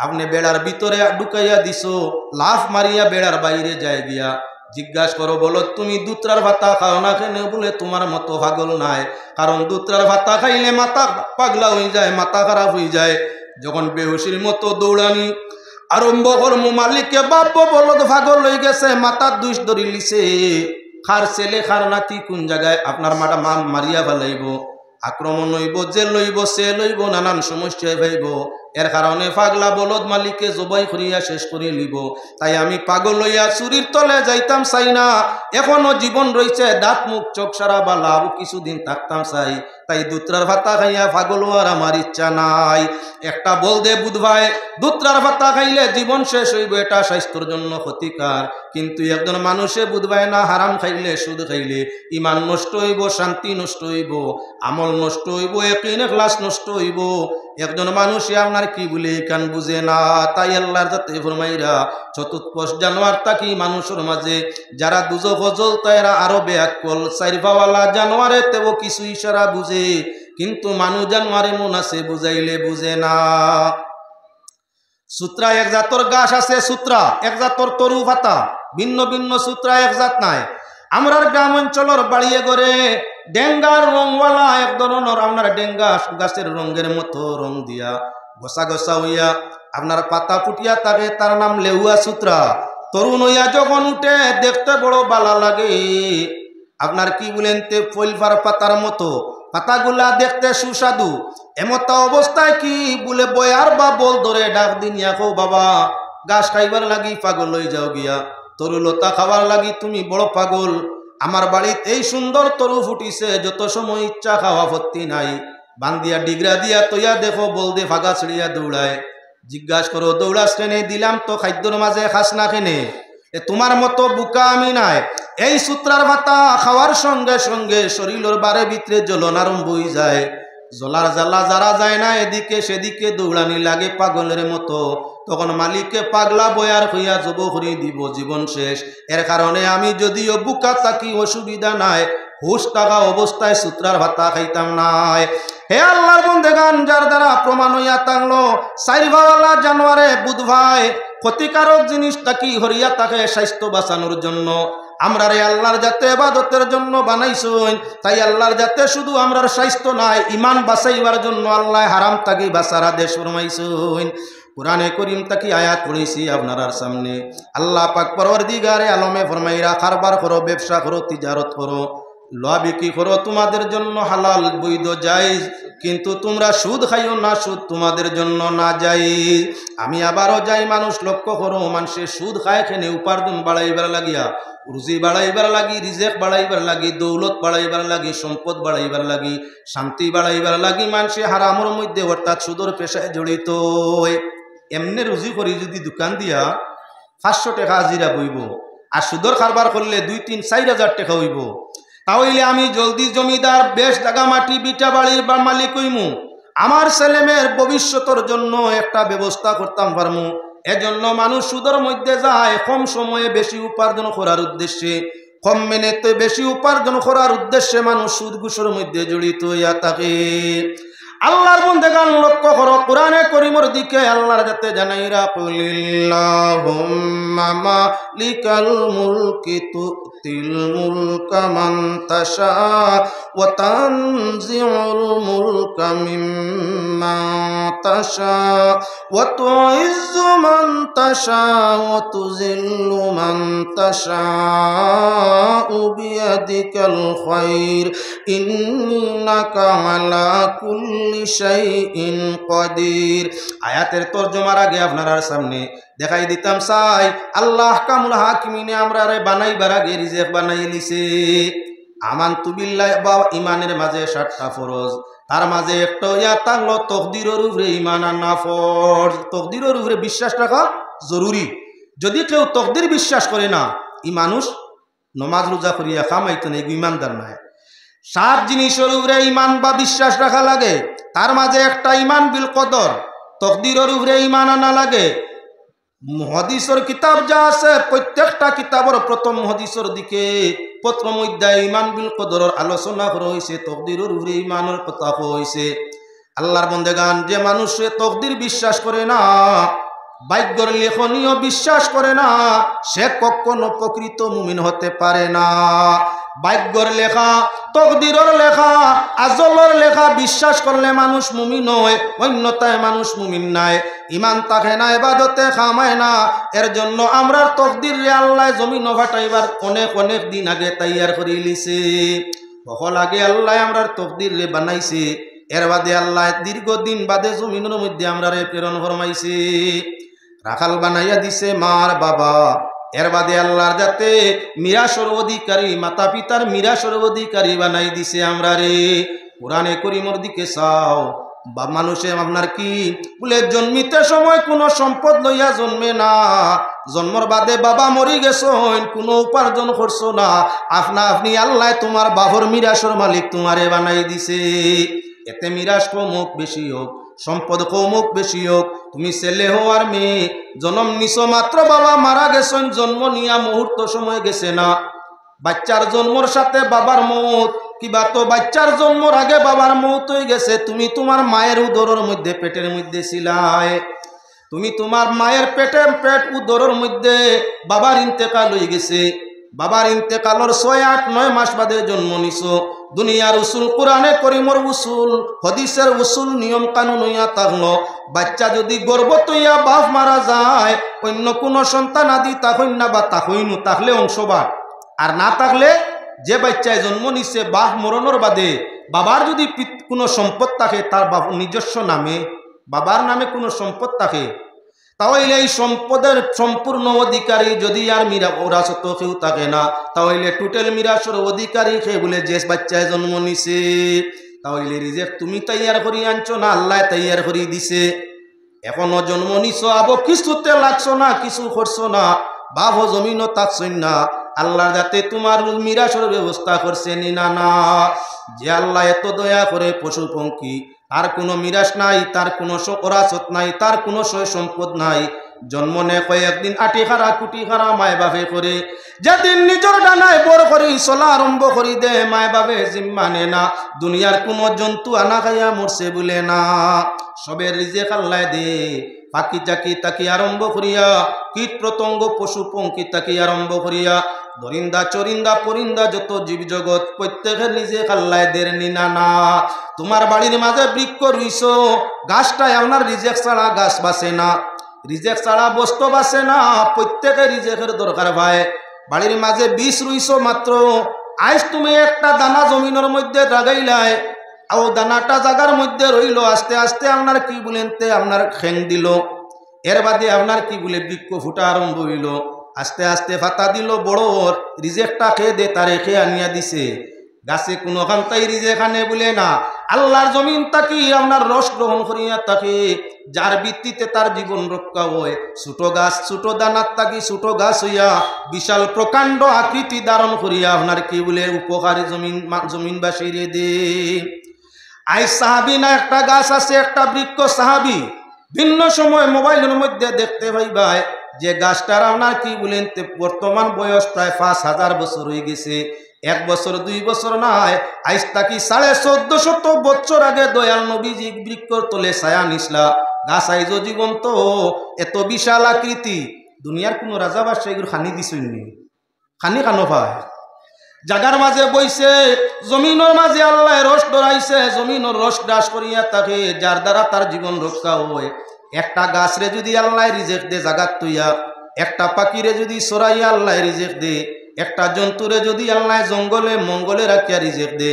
আপনি বেড়ার ভিতরে ঢুকাইয়া দিছো, লাফ মারিয়া বেড়ার বাইরে যায় গিয়া জিজ্ঞাসা করো, বলো তুমি দুত্রার ভাতা খাও না কেন? বলে তোমার মতো পাগল নাই, কারণ দুত্রার ভাতা খাইলে মাথা পাগলা হয়ে যায়, মাথা খারাপ হয়ে যায়। যখন বেহুশির মতো দৌড়ানি আরম্ভ করমু, মালিককে বাপ বলদ পাগল হয়ে গেছে, মাথার দুষ ধরি লিছে, খার ছেলে খার নাতি কোন জায়গায় আপনার মাটা মারিয়া ফেলাইব, আক্রমণ হইব, জেল লইব, সে লইব, নানান সমস্যায় ভাইব। এর কারণে পাগলা বলদ মালিককে জবাই করিয়া শেষ করে লিব। তাই আমি পাগল লইয়া চুরির তলে যাইতাম চাই না, এখনো জীবন রয়েছে, দাঁত মুখ চোখ সারা বা লাভ কিছুদিন থাকতাম চাই। তাই দুত্রার ভাতা খাইয়া পাগল হওয়ার আমার ইচ্ছা নাই। একটা বলদে বুধভাই দুত্রার ভাতা খাইলে জীবন শেষ হইব, এটা স্বাস্থ্যের জন্য ক্ষতিকার। কিন্তু একজন মানুষে বুধভাই না, হারাম খাইলে সুদ খাইলে ইমান নষ্ট হইব, শান্তি নষ্ট হইব, আমল নষ্ট হইব, ইয়াকিন ইখলাস নষ্ট হইব। একজন মানুষে আপনার কি বলে কান বুঝে না। তাই আল্লাহর যাতে ফরমাইরা চতুষ্পদ জানোয়ার তাকি মানুষের মাঝে যারা দুজখ জ্বলতা এরা আরো বেআক্কল। চাইরপাওয়ালা জানোয়ারে তেও কিছু ইশারা বুঝে, কিন্তু মানুষ জানোয়ারে মন আছে বুঝাইলে বুঝে না। সূত্রা এক জাতর গাছ আছে, সূত্রা এক জাতর তরু পাতা, ভিন্ন ভিন্ন সূত্রা এক জাত নাই। আমরার গ্রাম অঞ্চলের বাড়িয়ে করে ডেঙ্গার রংওয়ালা এক ধরনের আপনার ডেঙ্গা গাছের রঙের মতো রং দিয়া গোসা গোসা হইয়া আপনার পাতা ফুটিয়া থাকে, তার নাম লেহুয়া সূত্রা। তরুণ হইয়া যখন উঠে দেখতে বড় বালা লাগে, আপনার কি বলেন তে ফলফার পাতার মতো, পাতাগুলা দেখতে সুস্বাদু। এমতা অবস্থায় কি বলে বয়ার বা বল ধরে ডাক দিনিয়া কো, বাবা গাছ খাইবার লাগি পাগল হয়ে যাও গিয়া, তরুলতা খাবার লাগি তুমি বড় পাগল। আমার বাড়িতে এই সুন্দর তরু ফুটিছে, যত সময় ইচ্ছা খাওয়া আপত্তি নাই। বান্দিয়া ডিগরা দিয়া তৈয়া দেখো, বলদে ফাগা ছিড়িয়া দৌড়ায়। জিজ্ঞাসা করো দৌড়াস কেনে? দিলাম তো খাদ্যর মাঝে খাস না কেনে? তোমার মতো বুকা আমি নাই। এই সূত্রার ভাতা খাওয়ার সঙ্গে সঙ্গে শরীরের বারে ভিতরে জ্বলন আরম্ভ হয়ে যায়। জ্বলার জ্বালা যারা যায় না এদিকে সেদিকে দৌড়ানি লাগে পাগলের মতো। তখন মালিককে পাগলা বয়ার হইয়া জব করি দিব, জীবন শেষ। এর কারণে আমি যদিও বুকা থাকি অসুবিধা নাই, হুশ থাকা অবস্থায় সূত্রার ভাতা খাইতাম নাই। হে আল্লাহর বন্দেগান, যার দ্বারা প্রমাণ হইয়া থাকলো চাইরভাওয়ালা জানোয়ারে বুধভাই ক্ষতিকারক জিনিসটা কি হরিয়া থাকে স্বাস্থ্য বাঁচানোর জন্য। আমরা রে আল্লাহর যাতে ইবাদতের জন্য বানাইছুন, তাই আল্লাহর যাতে শুধু আমরার স্বাস্থ্য নাই, ইমান বাঁচাইবার জন্য আল্লাহ হারাম তাকি বাঁচার আদেশ ফরমাইছুন। কুরআনে করিম তাকি আয়াত পড়েছি আপনার সামনে। আল্লাহ পাক পরওয়ারদিগারে আলমে ফরমাইরা কারবার করো, ব্যবসা করো, তিজারত করো, লওয়া বিক্রি করো, তোমাদের জন্য হালাল বৈধ জায়েজ, কিন্তু তোমরা সুদ খাইও না, সুদ তোমাদের জন্য না জায়েজ। আমি আবারও যাই, মানুষ লক্ষ্য করো, মানুষের সুদ খায় খেনে উপার্জন বাড়াইবার লাগিয়া, রুজি বাড়াইবার লাগি, রিজেক বাড়াইবার লাগি, দৌলত বাড়াইবার লাগি, সম্পদ বাড়াইবার লাগি, শান্তি বাড়াইবার লাগি মানুষে হারামের মধ্যে অর্থাৎ সুদর পেশায় জড়িত। এমনি রুজি করি যদি দোকান দিয়া 500 টাকা হাজিরা বইব, আর সুদর কারবার করলে 2-3-4 হাজার টাকা হইব, তাহলে আমি জলদি জমিদার, বেশ জায়গা মাটি বিটা বাড়ির মালিক হইমু, আমার ছেলেমেয়ের ভবিষ্যতের জন্য একটা ব্যবস্থা করতাম পারমু। এজন্য মানুষ সুদের মধ্যে যায় কম সময়ে বেশি উপার্জন করার উদ্দেশ্যে, কম মেনেতে বেশি উপার্জন করার উদ্দেশ্যে মানুষ সুদ ঘুষের মধ্যে জড়িত হইয়া থাকে। আল্লাহর বন্দেগান লক্ষ্য করো, কোরআনে করিমের দিকে আল্লাহর যাতে জানাইরা কুলিল্লাহুম্মা মালিকাল মুলকি তুতিল মুলকা মান তাশা ওয়া তানজিউল মুলকা মিম্মান تشاء وتعز من تشاء وتذل من تشاء بيدك الخير إنك على كل شيء قدير। আয়াতের তরজমার আগে আপনার সামনে দেখাই দিতাম চাই আল্লাহ আহকামুল হাকিমিনে আমরা বানাইবার আগে রিজেক বানাই লিছে। আমানতু বিল্লাহি বা ইমানের মাঝে 7টা ফরজ, তার মাঝে একটা ইয়া থাকলো তকদিরের উপরে ইমান আনা ফরজ। তকদিরের উপরে বিশ্বাস রাখা জরুরি। যদি কেউ তকদির বিশ্বাস করে না, ই মানুষ নমাজ রোজা করিয়া খামাইতো না, ইমানদার নয়। 7 জিনিসের উপরে ইমান বা বিশ্বাস রাখা লাগে, তার মাঝে একটা ইমান বিল কদর, তকদিরের উপরে ইমান আনা লাগে। হাদিসের কিতাব যা আছে প্রত্যেকটা কিতাবের প্রথম হাদিসের দিকে প্রথম অধ্যায় ইমান বিল কদরের আলোচনা করা হয়েছে, তকদিরের উপরে ইমানের কথা হয়েছে। আল্লাহর বন্দেগান, যে মানুষে তকদির বিশ্বাস করে না, ভাগ্যের লেখনীয় বিশ্বাস করে না, সে কখনো প্রকৃত মুমিন হতে পারে না। ভাগ্যের লেখা, তকদিরের লেখা, আজলের লেখা বিশ্বাস করলে মানুষ মুমিন হয়, অন্যথায় মানুষ মুমিন নাই। ইমান থাকে না, ইবাদতে খামায় না। এর জন্য আমরা তকদির রে আল্লাহ জমিন ফাটাইবার অনেক অনেক দিন আগে তৈয়ার করে লিছে। বহুল আগে আল্লাহ আমরা তকদির রে বানাইছে, এর বাদে আল্লাহ দীর্ঘদিন বাদে জমিনের মধ্যে আমরা রে প্রেরণ ফরমাইছে। রাখাল বানাইয়া দিছে মার বাবা, এর বাদে আল্লাহর যাতে মিরাসের অধিকারী, মাতা পিতার মিরাসের অধিকারী বানাই দিছে আমরা রে। কোরআনে করিমের দিকে চাও, বা মানুষে আপনার কি বলে জন্মিতে সময় কোনো সম্পদ লইয়া জন্মে না, জন্মর বাদে বাবা মরি গেছেন, কোনো উপার্জন করছো না, আপনি আল্লাহ তোমার বাবর মিরাসের মালিক তোমারে বানাই দিছে। এতে মিরাস কমুক বেশি হোক, সম্পদ কমুক বেশি হোক, তুমি ছেলে হো আর মেয়ে জন্ম নিছো মাত্র বাবা মারা গেছেন, জন্ম নিয়া মুহূর্ত সময় গেছে না। বাচ্চার জন্মর সাথে বাবার মৌত, কিবা তো বাচ্চার জন্মর আগে বাবার মৌত হয়ে গেছে। তুমি তোমার মায়ের উদরের মধ্যে, পেটের মধ্যে ছিলাই, তুমি তোমার মায়ের পেট উদরের মধ্যে বাবার ইন্তেকাল হয়ে গেছে। বাবার ইন্তেকালের 6-8-9 মাস বাদে জন্ম নিছো। দুনিয়ার উসুল, কোরআনে করিমর উসুল, হাদিসের উসুল, নিয়ম কানুন হইয়া থাকলো, বাচ্চা যদি গর্ভত হইয়া বাপ মারা যায়, অন্য কোনো সন্তান আদি তাহইন না বা তাহইনু, তাহলে অংশবাদ। আর না থাকলে যে বাচ্চায় জন্ম নিছে বাপ মরণের বাদে বাবার যদি কোনো সম্পদ থাকে, তার নিজস্ব নামে, বাবার নামে কোনো সম্পদ থাকে, তাহলে এই সম্পদের সম্পূর্ণ অধিকারী যদি আর ওরাসত কেউ থাকে না, তাহলে টোটাল মিরাসের অধিকারী সে বলে যে বাচ্চায় জন্ম নিছে। তাহলে রিজেক তুমি তৈয়ার করি আনছো না, আল্লাহ তৈয়ার করি দিছে। এখনো জন্ম নিছো, আবো কিছুতে লাগছো না, কিছু করছো না, বাপ জমিনও থাকছই না, আল্লাহ যাতে তোমার মিরাসের ব্যবস্থা করছে নিনা না। যে আল্লাহ এত দয়া করে পশু পঙ্খী, তার কোনো মিরাস নাই, তার কোনো ওরাসত নাই, তার কোনো সয় সম্পদ নাই, জন্ম নে কয়েকদিন আটি খারা কুটি খারা মায় বাপে করে, যেদিন নিজের ডানায় বড় করি চলা আরম্ভ করি দে, মায় বাপে জিম্মা নে না। দুনিয়ার কোনো জন্তু আনা খাইয়া মরছে বলে না, সবের রিজেক আল্লাহ দে। পাখি চাকি তাকি আরম্ভ করিয়া, কীট প্রতঙ্গ পশু পঙ্খী তাকি আরম্ভ করিয়া, দরিন্দা চরিন্দা পরিন্দা যত জীব জগৎ প্রত্যেকের রিজেক আল্লাহ দের নিনা না। তোমার বাড়ির মাঝে বৃক্ষ রুইছো, গাছটায় আপনার রিজেক ছাড়া গাছ বাসে না, রিজেক ছাড়া বস্তু বাসে না, প্রত্যেকের রিজেকের দরকার ভাই। বাড়ির মাঝে বীজ রুইছো মাত্র, আজ তুমি একটা দানা জমিনের মধ্যে লাগাইলাই, আর দানাটা জায়গার মধ্যে রইল, আস্তে আস্তে আপনার কি বলেন তে আপনার খেং দিল, এর বাদে আপনার কি বলে বৃক্ষ ফুটা আরম্ভ হইল, আস্তে আস্তে ফাতা দিল, বড় রিজেকটা খেয়ে দে তারে খেয়ে আনিয়া দিছে। গাছে কোনো খান্তাই রিজেক আনে বলে না, আল্লাহর জমিন তাকি আপনার রস গ্রহণ করিয়া থাকে, যার ভিত্তিতে তার জীবন রক্ষা হয়। ছোট গাছ ছোট দানার তাকি ছোট গাছ হইয়া বিশাল প্রকাণ্ড আকৃতি ধারণ করিয়া আপনার কি বলে উপকারী জমিনবাসী রে দে। আই সাহাবি না একটা গাছ আছে, একটা বৃক্ষ সাহাবি, ভিন্ন সময় মোবাইলের মধ্যে দেখতে পাইবাই যে গাছটার আপনার কি বলেন বর্তমান বয়স প্রায় 5000 বছর হয়ে গেছে। 1 বছর 2 বছর নয়, আজ তাকি 1450 বছর আগে দয়াল নবীজি বৃক্ষর তলে ছায়া নিসলা, গাছ আইজ জীবন্ত, এত বিশাল আকৃতি। দুনিয়ার কোনো রাজা বাদশাহ এগুলো খানি দিছইনি, খানি কানো পায় জাগার মাঝে বইছে, জমিনের মাঝে আল্লাহ রস ধরাইছে, জমিনের রস গ্রাস করিয়া থাকে, যার দ্বারা তার জীবন রক্ষা হয়। একটা গাছরে যদি আল্লাহ রিজেক দে জাগাত তুইয়া, একটা পাখিরে যদি সরাইয়া আল্লাহ রিজেক দে, একটা জন্তুরে যদি আল্লাহ জঙ্গলে মঙ্গলে রাখিয়া রিজেক দে,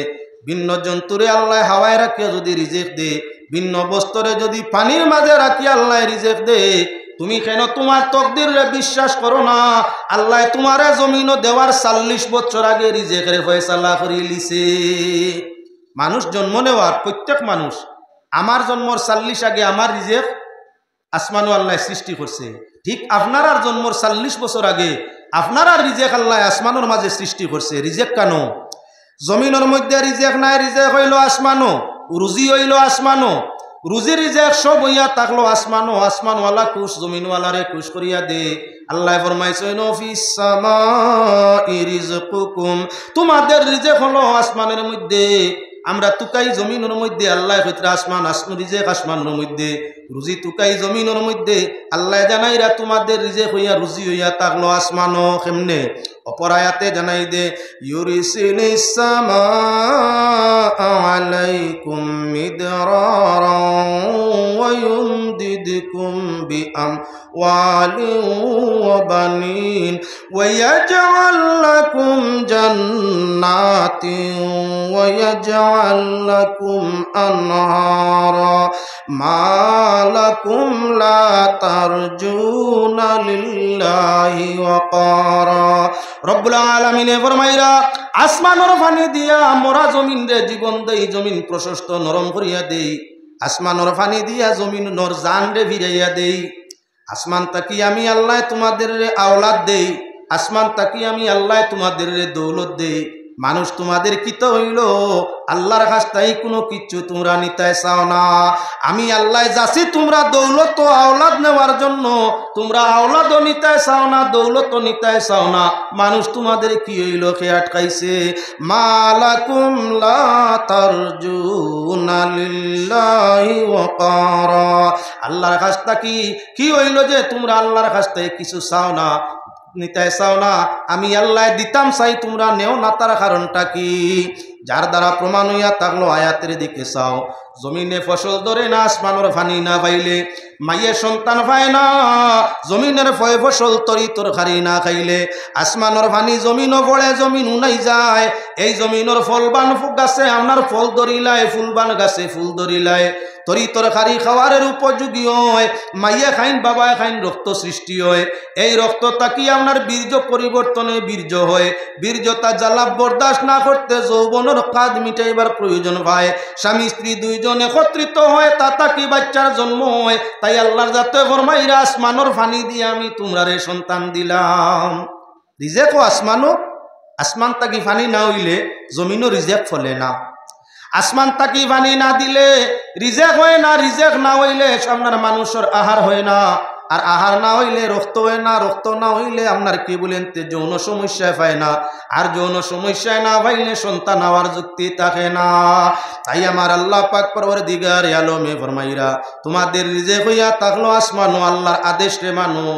ভিন্ন জন্তুরে আল্লাহ হাওয়ায় রাখিয়া যদি রিজেক দে, ভিন্ন বস্ত্রে যদি পানির মাঝে রাখিয়া আল্লাহ রিজেক দে, তুমি কেন তোমার তকদিরে বিশ্বাস করো না? আল্লাহ তোমারে জমিনও দেওয়ার 40 বছর আগে রিজেকের ফয়সালা করে লিছে। মানুষ জন্ম নেওয়ার প্রত্যেক মানুষ, আমার জন্মর 40 আগে আমার রিজেক আসমানও আল্লাহ সৃষ্টি করছে। ঠিক আপনার জন্মর 40 বছর আগে আপনার রিজেক আল্লাহ আসমানের মাঝে সৃষ্টি করছে। রিজেক কেন? জমিনের মধ্যে রিজেক নাই, রিজেক হইল আসমানো, রুজি হইল আসমানো, রুজি রিজেক সব হইয়া থাকলো আসমানো। আসমানওয়ালা খুশ জমিনওয়ালারে খুশ করিয়া দে। আল্লাহ ফরমাইছেন ফিস সামাই রিজকুকুম, তোমাদের রিজেক হলো আসমানের মধ্যে। আমরা তুকাই জমিনের মধ্যে, আল্লাহ কইত্রা আসমান রিজেক আসমানের মধ্যে, রুজি তুকাই জমিনের মধ্যে। আল্লাহ জানাইরা তোমাদের রিজেক হইয়া রুজি হইয়া থাকলো আসমানো। কেমনে? অপর আয়াতে জানাই দে ইউরিসিলিস সামাআ আলাইকুম মিদরারান ওয়া ইউমদিদকুম বিআমওয়ালিন ওয়া বানিন ওয়া ইয়াজআল লাকুম জান্নাতিন ওয়া ইয়াজআল লাকুম আনহারা মা লাকুম লা তারজুনা লিল্লাহি ওয়াকারা। রব্বুল আলামিনে ফরমাইরা আসমানের পানি দিয়া মোরা জমিন রে জীবন দেই, জমিন প্রশস্ত নরম করিয়া দেই। আসমানের পানি দিয়া জমিন নর জান রে ফিরাইয়া দেই। আসমান তাকি আমি আল্লাহ তোমাদের রে আওলাদ দেই, আসমান তাকি আমি আল্লাহ তোমাদের রে দৌলত দেই। মানুষ তোমাদের কিত হইল আল্লাহর কাছটাই কোনো কিচ্ছু তোমরা নিতে চাও না। আমি আল্লাহ যাচ্ছি তোমরা দৌলত আওলাদ নেওয়ার জন্য, তোমরা আওলাদও নিতে চাও না, দৌলতও নিতে চাও না। মানুষ তোমাদের কি হইল কে আটকাইছে? মালাকুম লা তারজুনা লিল্লাহি ওয়াকারা। আল্লাহর কাছটা কি হইল যে তোমরা আল্লাহর কাছটাই কিছু চাও না, নিতে চাও না? আমি আল্লাহ দিতাম চাই, তোমরা নেও না, তার কারণটা কি? যার দ্বারা প্রমাণ হইয়া থাকলো আয়াতের দিকে চাও। জমিনে ফসল ধরে না, আসমানের পানি না পাইলে মাইয়ে সন্তান পায় না। জমিনের ফয় ফসল তরি তরকারি না খাইলে আসমানের পানি জমিনও পড়ে, জমিন উনাই যায়। এই জমিনের ফলবান গাছে আপনার ফল ধরিলায়, ফুলবান গাছে ফুল ধরিলায়, তরি তরকারি খাওয়ারের উপযোগী হয়। মাইয়া খাইন বাবা খাইন, রক্ত সৃষ্টি হয়। এই রক্ত তাকি আপনার বীর্য পরিবর্তনে বীর্য হয়। বীর্যতা জ্বালা বরদাস্ত না করতে যৌবনের কাজ মিটাইবার প্রয়োজন হয়। স্বামী স্ত্রী দুইজন একত্রিত হয়, তা তাকি বাচ্চার জন্ম হয়। তাই আল্লাহর যাতে ফরমাইরা আসমানের পানি দিয়ে আমি তোমরারে সন্তান দিলাম। রিজেক ও আসমানো, আসমান তাকি পানি না হইলে জমিনও রিজেক ফলে না। আসমান তাকি পানি না দিলে রিজেক হয় না, রিজেক না হইলে আপনার মানুষের আহার হয় না, আর আহার না হইলে রক্ত হয় না, রক্ত না হইলে আপনার কি বলেন যৌন সমস্যায় পায় না, আর যৌন সমস্যায় না পাইলে সন্তান হওয়ার যুক্তি থাকে না। তাই আমার আল্লাহ পাক পরওয়ারদিগার আলমে ফরমাইরা তোমাদের রিজেক হইয়া থাকলো আসমানো, আল্লাহর আদেশ রে মানো,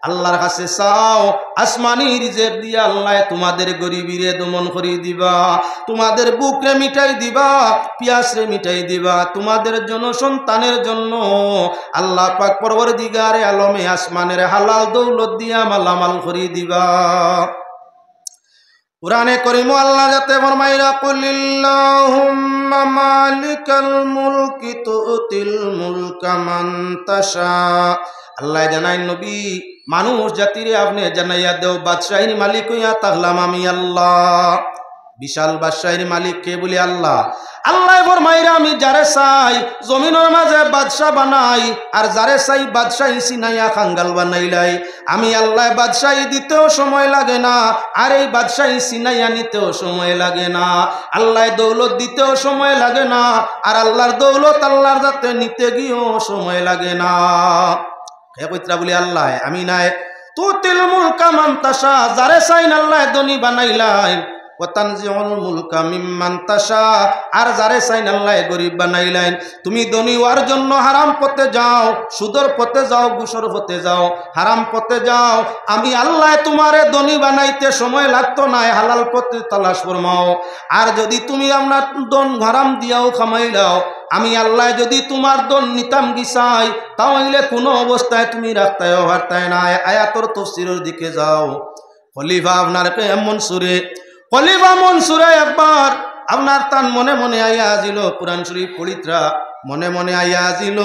আল্লাহর কাছে চাও। আসমানি রিজেক দিয়া আল্লাহ তোমাদের গরিবীরে দমন করে দিবা, তোমাদের বুকরে মিটাই দিবা, পিয়াসরে মিটাই দিবা, তোমাদের জন্য সন্তানের জন্য আল্লাহ পাক পরওয়ারদিগারে আলমে আসমানের হালাল দৌলত দিয়া মালামাল করে দিবা। কুরআনে কারীম আল্লাহ যাতে ফরমাইরা কুলিল্লাহুম্মা মালিকাল মুলকি তুতিল মুলকা মান তাশা। আল্লাহ জানাই নবী মানুষ জাতিরে আপনি জানাইয়া দেও বাদশাহীর মালিক হইয়া থাকলাম আমি আল্লাহ। বিশাল বাদশাহীর মালিক কে বলি? আল্লাহ। আল্লাহ ফরমাইরা আমি যারে চাই জমিনের মাঝে বাদশাহ বানাই, আর যারে চাই বাদশাহী সিনাইয়া খাঙ্গাল বানাইলাই। আমি আল্লাহ বাদশাহী দিতেও সময় লাগে না, আর এই বাদশাহী সিনাইয়া নিতেও সময় লাগে না। আল্লাহ দৌলত দিতেও সময় লাগে না, আর আল্লাহর দৌলত আল্লাহর যাতে নিতে গিয়েও সময় লাগে না। হে কইত্রা বলি আল্লাহ আমি নাই তুতিল মুলকা মান তাশা, যারে চাইন আল্লাহ ধনী বানাইলাই, ওয়া তানজিউল মুলকা মিম্মান তাশা, আর যারে চাইন আল্লাহ গরিব বানাইলেন। তুমি ধনী হওয়ার জন্য হারাম পথে যাও, সুদের পথে যাও, ঘুষের পথে যাও, হারাম পথে যাও, আমি আল্লাহ তোমারে ধনী বানাইতে সময় লাগতো না, হালাল পথে তালাশ ফরমাও। আর যদি তুমি আপনার দন হারাম দিয়াও খামাইলাও, আমি আল্লাহ যদি তোমার দন নিতাম গিসাই, তাহলে কোনো অবস্থায় তুমি রাখতায় হারতায় না। আয়াতর তফসিরের দিকে যাও। খলিফা আপনার মনসুরে, খলিফা মনসুরে একবার আপনার তান মনে মনে আইয়া আজিল, কুরআন শরীফ পড়িত্রা মনে মনে আইয়া আজিল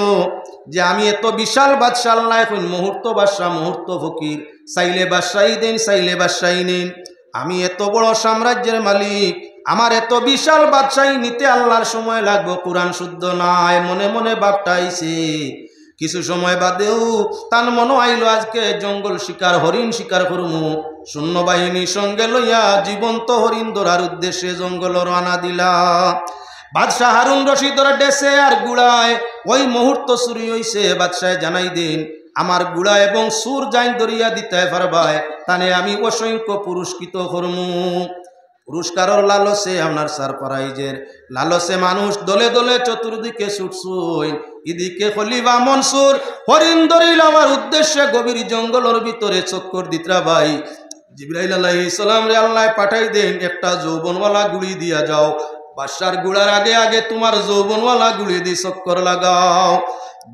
যে আমি এত বিশাল বাদশাহ, আল্লাহ এখন মুহূর্ত বাদশাহ, মুহূর্ত ফকির, চাইলে বাদশাহী দেন, চাইলে বাদশাহী নেন। আমি এত বড় সাম্রাজ্যের মালিক, আমার এত বিশাল বাদশাহী নিতে আল্লাহর সময় লাগবো, কোরআন শুদ্ধ নাই। মনে মনে বাপটা আইছে। কিছু সময় বাদেও তার মনে আইলো আজকে জঙ্গল শিকার, হরিণ শিকার করমু। সৈন্যবাহিনীর সঙ্গে লইয়া জীবন্ত হরিণ ধরার উদ্দেশ্যে জঙ্গল রানা দিলা। বাদশাহ হারুন রশিদর ডেসে আর গুড়ায় ওই মুহূর্ত চুরি হইছে। বাদশাহ জানাই দিন আমার গুড়া এবং সুর জাইন দরিয়া দিতে পারবায়, তানে আমি অসংখ্য পুরস্কৃত করমু। পুরস্কারের লালসে আপনার সারপ্রাইজের লালসে মানুষ দলে দলে চতুর্দিকে ছুটছুই। এদিকে খলিফা মনসুর হরিণ দড়ি লওয়ার উদ্দেশ্যে গভীর জঙ্গলের ভিতরে চক্কর দিতরা ভাই। জিবরাইল আলাইহিস সালাম রে আল্লাহ পাঠাই দেন, একটা যৌবনওয়ালা গুলি দিয়া যাও, বাদশার গুড়ার আগে আগে তোমার যৌবনওয়ালা গুলি দিয়ে চক্কর লাগাও।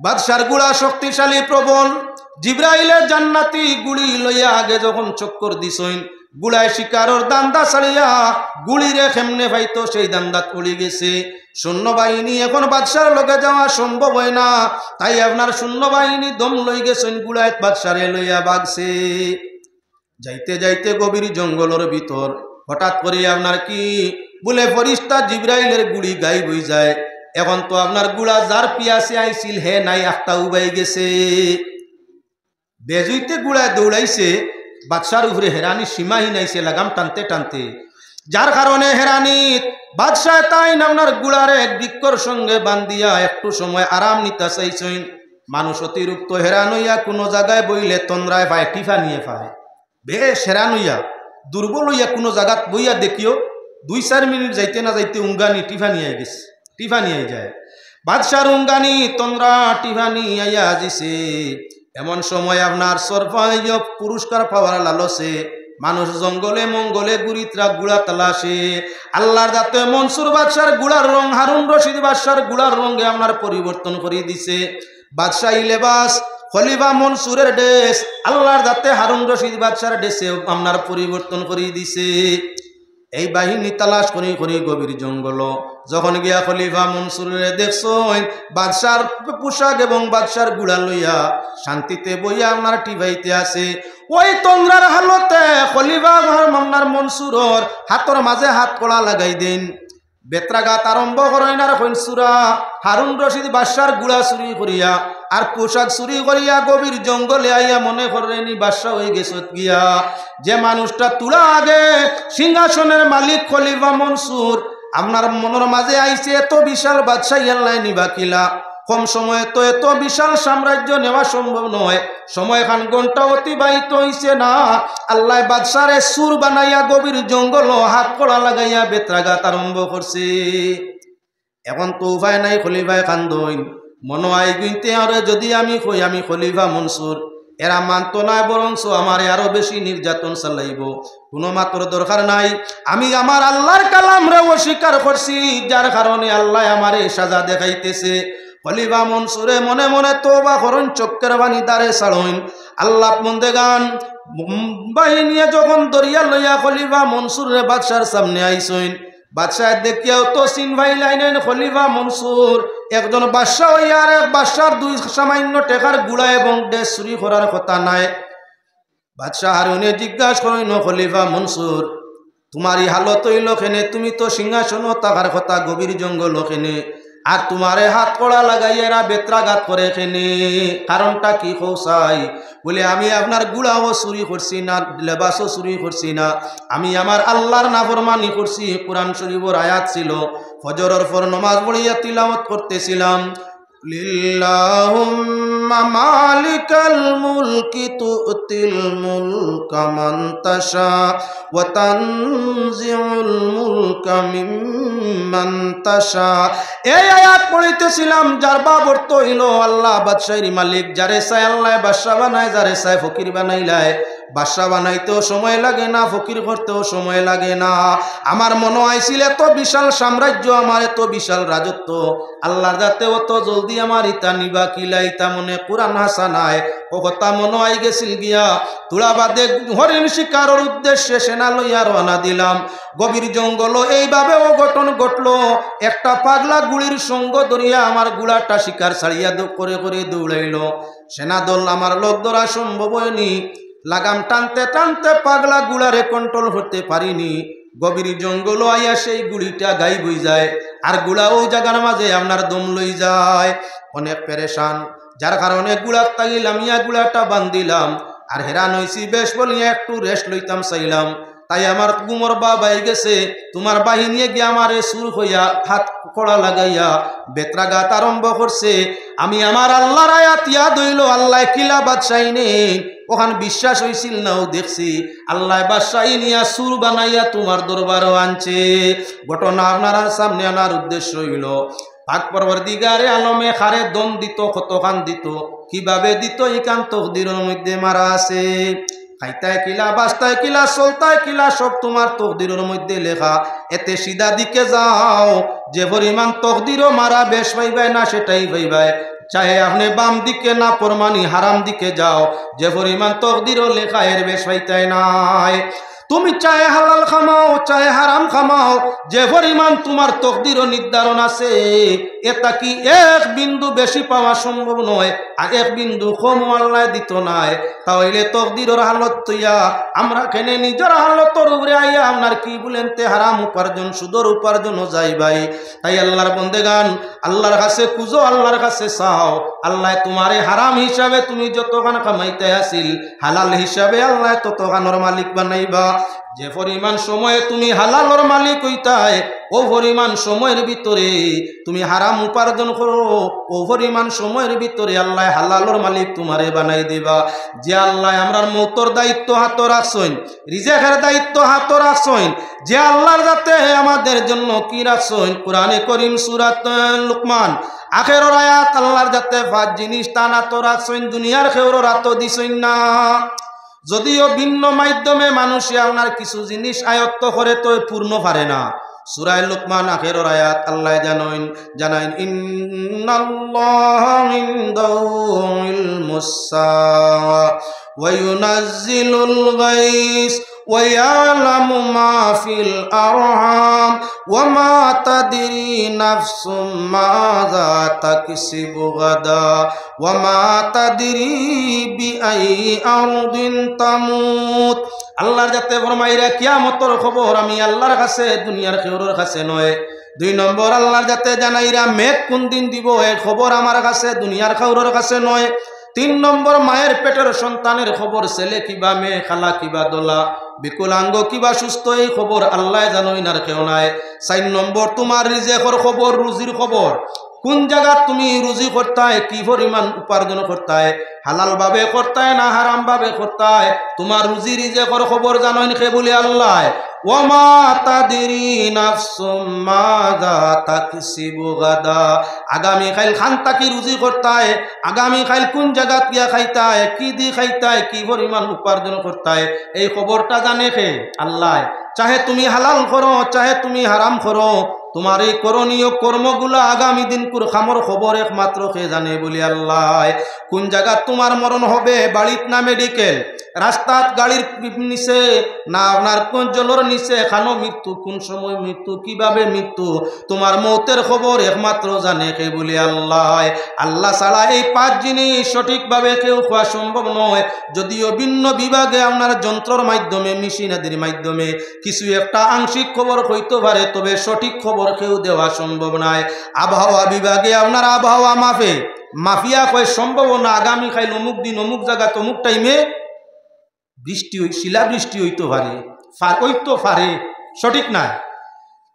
বাদশার গুড়া শক্তিশালী প্রবল, জিবরাইলের জান্নাতি গুলি লইয়া আগে যখন চক্কর দিছইন, গুলায় শিকারর দান্দা ছাড়িয়া গুলিরে কেমনে পাইতো সেই দান্দাত পড়ে গেছে। সৈন্যবাহিনী এখন বাদশার লগে যাওয়া সম্ভব হয় না, তাই আপনার সৈন্যবাহিনী দম লই গেছেন, গুলায় বাদশারে লইয়া বাগছে। যাইতে যাইতে গভীর জঙ্গলের ভিতর হঠাৎ করে আপনার কি বলে ফরিস্তা জিবরাইলের গুড়ি গাই বই যায়। এখন তো আপনার গুড়া যার পিয়াসে আইছিল হে নাই, একটা উবাই গেছে। বেজুইতে গুড়ায় দৌড়াইছে, বাদশার উপরে হেরানি সীমাহীন আইছে লাগাম টানতে টানতে, যার কারণে হেরানিত বাদশাহ তাই আপনার গুড়ারে এক বৃক্ষর সঙ্গে বান্ধিয়া একটু সময় আরাম নিতে চাইছেন। মানুষ অতিরিক্ত হেরান হইয়া কোনো জায়গায় বইলে তন্দ্রায় পায়, টিফা নিয়ে পায়। বেশ হেরান হইয়া দুর্বল হইয়া কোনো জায়গাত বইয়া দেখিও 2-4 মিনিট যাইতে না যাইতে উঙ্গানি টিফা নিয়ে গেছে, টিফা নিয়ে যায়। বাদশার উঙ্গানি তন্দ্রা টিফা নিয়ে আইয়া আজিছে। এমন সময় আপনার সরফাই পুরস্কার পাওয়ার লালসে মানুষ জঙ্গলে মঙ্গলে গুড়িতরা গুড়া তালাশে। আল্লাহর যাতে মনসুর বাদশার গুড়ার রং হারুন রশিদ বাদশার গুড়ার রঙে আপনার পরিবর্তন করে দিছে। বাদশাহী লেবাস খলিফা মনসুরের ড্রেস আল্লাহর যাতে হারুন রশিদ বাদশার ড্রেসে আপনার পরিবর্তন করে দিছে। এই বাহিনী তালাশ করি করি গভীর জঙ্গল যখন গিয়া খলিফা মনসুরের দেখছেন বাদশার পোশাক এবং বাদশার গুড়া লইয়া শান্তিতে বইয়া আপনার টিভাইতে আছে। ওই তন্দ্রার হালতে খলিফা আপনার মনসুরর হাতর মাঝে হাত কড়া লাগাই দেন। বেত্রাঘাত আরম্ভ করেন আর কইনসুরা হারুন রশিদ বাদশার গুড়া চুরি করিয়া আর পোশাক চুরি করিয়া গভীর জঙ্গলে আইয়া মনে করেনি বাদশা হয়ে গেছে গিয়া। যে মানুষটা তুলা আগে সিংহাসনের মালিক খলিফা মনসুর আপনার মনের মাঝে আইছে, এত বিশাল বাদশাহ আল্লাহ নিবা কিলা। কম সময়ে তো এত বিশাল সাম্রাজ্য নেওয়া সম্ভব নয়, সময় খান ঘন্টা অতিবাহিত হইছে না। আল্লাহ বাদশারে সুর বানাইয়া গভীর জঙ্গল হাত কড়া লাগাইয়া বেত্রাঘাত আরম্ভ করছে। এখন তো উপায় নাই, খলিফায় কান্দইন মনো আই গুনতে আরে যদি আমি কই আমি খলিফা মনসুর, এরা মানতো না, বরঞ্চ আমার আরো বেশি নির্যাতন চালাইব। কোনো মাত্র দরকার নাই, আমি আমার আল্লাহর কালাম রে অস্বীকার করছি, যার কারণে আল্লাহ আমারে সাজা দেখাইতেছে। খলিফা মনসুরে মনে মনে তওবা করেন, চক্কের বাণী দাঁড়ে ছাড়ইন। আল্লাহ বন্দেগান বাহিনী যখন দরিয়া লইয়া খলিফা মনসুরে বাদশার সামনে আইসইন, বাদশাহ দেখিয়াও তো চিন ভাই লাইনেন খলিফা মনসুর একজন বাদশাহ হইয়া আর এক বাদশার 2 সামান্য টেকার গুড়া এবং ড্রেস চুরি করার কথা নাই। বাদশাহ হারুনে জিজ্ঞাসা করেন, খলিফা মনসুর তোমারই হালত হইল কেনে? তুমি তো সিংহাসন থাকার কথা গভীর জঙ্গল কেনে, আর তোমারে হাত কড়া লাগাইয়া বেত্রাঘাত করে কেনে? কারণটা কি কৌসাই? বলে আমি আপনার গুড়াও চুরি করছি না, লেবাসও চুরি করছি না, আমি আমার আল্লাহর নাফরমানি করছি। কোরআন শরীফের আয়াত ছিল, ফজরের পর নামাজ পড়িয়া তিলাওয়াত করতেছিলাম, লিল্লাহুম্মা মালিকাল মুলকি তুতিল মুলকা মান তাশা ওয়া তানজিউল মুলকা মিম্মান তাশা। এই আয়াত পড়িতেছিলাম, যার বাবর্ত হইল আল্লাহ বাদশাহীর মালিক। যারে চাই আল্লাহ বাদশা বানায়, যারে চাই ফকির বানাইলায়। বাদশা বানাইতেও সময় লাগে না, ফকির করতেও সময় লাগে না। আমার মনে হয়েছিল এত বিশাল সাম্রাজ্য, আমার এত বিশাল রাজত্ব, আল্লাহর যাতে অত জলদি আমার ইতা নিবা কিলা, ইতা মনে কোরআন হাসানায় ও কথা মনে হয়ে গেছিল গিয়া। তুলা বাদে হরিণ শিকারের উদ্দেশ্যে সেনা লইয়া রওনা দিলাম। গভীর জঙ্গল এইভাবে অঘটন ঘটলো। একটা পাগলা গুলির সঙ্গ ধরিয়া আমার গুলাটা শিকার ছাড়িয়া করে করে দৌড়াইল। সেনা দল আমার লোক ধরা সম্ভব হয়নি। লাগাম টানতে টানতে পাগলা গুলারে কন্ট্রোল করতে পারিনি। গভীর জঙ্গল আইয়া সেই গুলিটা গাই বই যায়, আর গুলা ওই জায়গার মাঝে আপনার দম লই যায়। অনেক পেরেশান, যার কারণে গুলার তাগিলাম, ইয়া গুলাটা বান্ধিলাম। আর হেরান হইছি বেশ বলিয়া একটু রেস্ট লইতাম চাইলাম। তাই আমার গুমর বাবাই গেছে, তোমার বাহিনী গিয়ে আমারে সুর হইয়া হাত কড়া লাগাইয়া বেত্রাঘাত আরম্ভ করছে। আমি আমার আল্লাহর আয়াত ইয়াদ হইল, আল্লাহ কিলা বাদশাহী নেই। ওখান বিশ্বাস হইছিল নাও দেখছি, আল্লাহ বাদশাহী নিয়া সুর বানাইয়া তোমার দরবারও আনছে। ঘটনা আপনার সামনে আনার উদ্দেশ্য হইল, পাক পরবর্তীগারে আলমে খারে দম দিত, কতখান দিত, কিভাবে দিত, ইকান তকদিরের মধ্যে মারা আছে। খাইতায় কিলা, বাস্তায় কিলা, চলতায় কিলা, সব তোমার তকদিরের মধ্যে লেখা। এতে সিধা দিকে যাও, যে পরিমাণ তকদিরও মারা বেশ পাইবাই না সেটাই পাইবাই। চাহে আপনি বাম দিকে না পরমানি হারাম দিকে যাও, যে পরিমাণ তকদিরও লেখা এর বেশ পাইতাই নাই। তুমি চাহে হালাল খামাও, চাহে হারাম খামাও, যে পরিমাণ তোমার তকদিরও নির্ধারণ আছে, এটা কি এক বিন্দু বেশি পাওয়া সম্ভব নয়, আর এক বিন্দু কম আল্লাহ দিত নাই। তাহলে তকদিরের হালত তৈয়া আমরা কেনে নিজের হালতর উপরে আইয়া আপনার কি বলেন তে হারাম উপার্জন, সুদর উপার্জনও যাই ভাই। তাই আল্লাহর বন্দেগান, আল্লাহর কাছে খুঁজো, আল্লাহর কাছে চাও। আল্লাহ তোমারে হারাম হিসাবে তুমি যতখান কামাইতে আসিল, হালাল হিসাবে আল্লাহ ততখানোর মালিক বানাইবা। যে পরিমাণ সময়ে তুমি হালালর মালিক হইতায়, ও পরিমাণ সময়ের ভিতরে তুমি হারাম উপার্জন করো, ও পরিমাণ সময়ের ভিতরে আল্লাহ হালালর মালিক তোমারে বানাই দিবা। যে আল্লাহ আমরার মৌতর দায়িত্ব হাত রাখছেন, রিজেকের দায়িত্ব হাত রাখছেন, যে আল্লাহর যাতে আমাদের জন্য কি রাখছেন, কোরআনে করিম সূরা লুকমান আখেরের আয়াত, আল্লাহর যাতে 5 জিনিস টানা তো রাখছেন, দুনিয়ার খেউরও রাত দিছেন না। যদিও ভিন্ন মাধ্যমে মানুষে আপনার কিছু জিনিস আয়ত্ত করে তো পূর্ণ পারে না। সূরা লুকমান আখেরের আয়াত আল্লাহ জানাইন ইন্নাল্লাহা ইনদাহু ইলমুস সাআ ওয়া ইউনাজ্জিলুল গায়স ওয়া ইয়ালামু মা ফিল আরহাম ওয়া মা তাদরি নাফসুম মাযা তাকসিবু গাদা ওয়া মা তাদরি বিআই আরদিন তামুত। আল্লাহর যাতে ফরমাইরা কিয়ামতের খবর আমি আল্লাহর কাছে, দুনিয়ার খেউরের কাছে নয়। 2 নম্বর আল্লাহর যাতে জানাইরা মেঘ কোন দিন দিব, এই খবর আমার কাছে, দুনিয়ার খেউরের কাছে নয়। 3 নম্বর মায়ের পেটের সন্তানের খবর, ছেলে কিবা মেয়ে, খালা কিবা দোলা, বিকলাঙ্গ কিবা সুস্থ, এই খবর আল্লাহ জানোই না, কেউ নাই। 4 নম্বর তোমার রিজেকের খবর, রুজির খবর, কোন জায়গা তুমি রুজি করতায়, কি পরিমাণ উপার্জন করতায়, হালাল ভাবে করতায় না হারাম ভাবে করতায়, তোমার রুজি রিজেকের খবর জানোই কে বলে আল্লাহ। ওয়ামা তাদরি নাফসুম মাযা তাকসিবু গাদা, আগামী কাল খানতা কি রুজি করতায়, আগামী কাল কোন জায়গা গিয়া খাইতায়, কি দি খাইতায়, কি পরিমাণ উপার্জন করতায়, এই খবরটা জানে কে আল্লাহ। চাহে তুমি হালাল করো, চাহে তুমি হারাম করো, তোমার এই করণীয় কর্মগুলা আগামী দিন খামর খবর একমাত্র কে জানে বলি আল্লাহ। কোন জায়গা তোমার মরণ হবে, বাড়িত না মেডিকেল, রাস্তাত গাড়ির নিচে না আপনার কোন জলের নিচে, খানো মৃত্যু, কোন সময় মৃত্যু, কিভাবে মৃত্যু, তোমার মৌতের খবর একমাত্র জানে কে বলি আল্লাহ। আল্লাহ ছাড়া এই 5 জিনিস সঠিকভাবে কেউ খোয়া সম্ভব নয়। যদিও ভিন্ন বিভাগে আপনার যন্ত্রের মাধ্যমে, মেশিনাদির মাধ্যমে কিছু একটা আংশিক খবর হইতে পারে, তবে সঠিক খবর কেউ দেওয়া সম্ভব নয়। আবহাওয়া বিভাগে আপনার আবহাওয়া মাফিয়া কয় সম্ভব না, আগামী খাইল অমুক দিন অমুক জায়গা অমুক টাইমে বৃষ্টি, শিলাবৃষ্টি হইতে পারে, হইতো পারে, সঠিক নাই।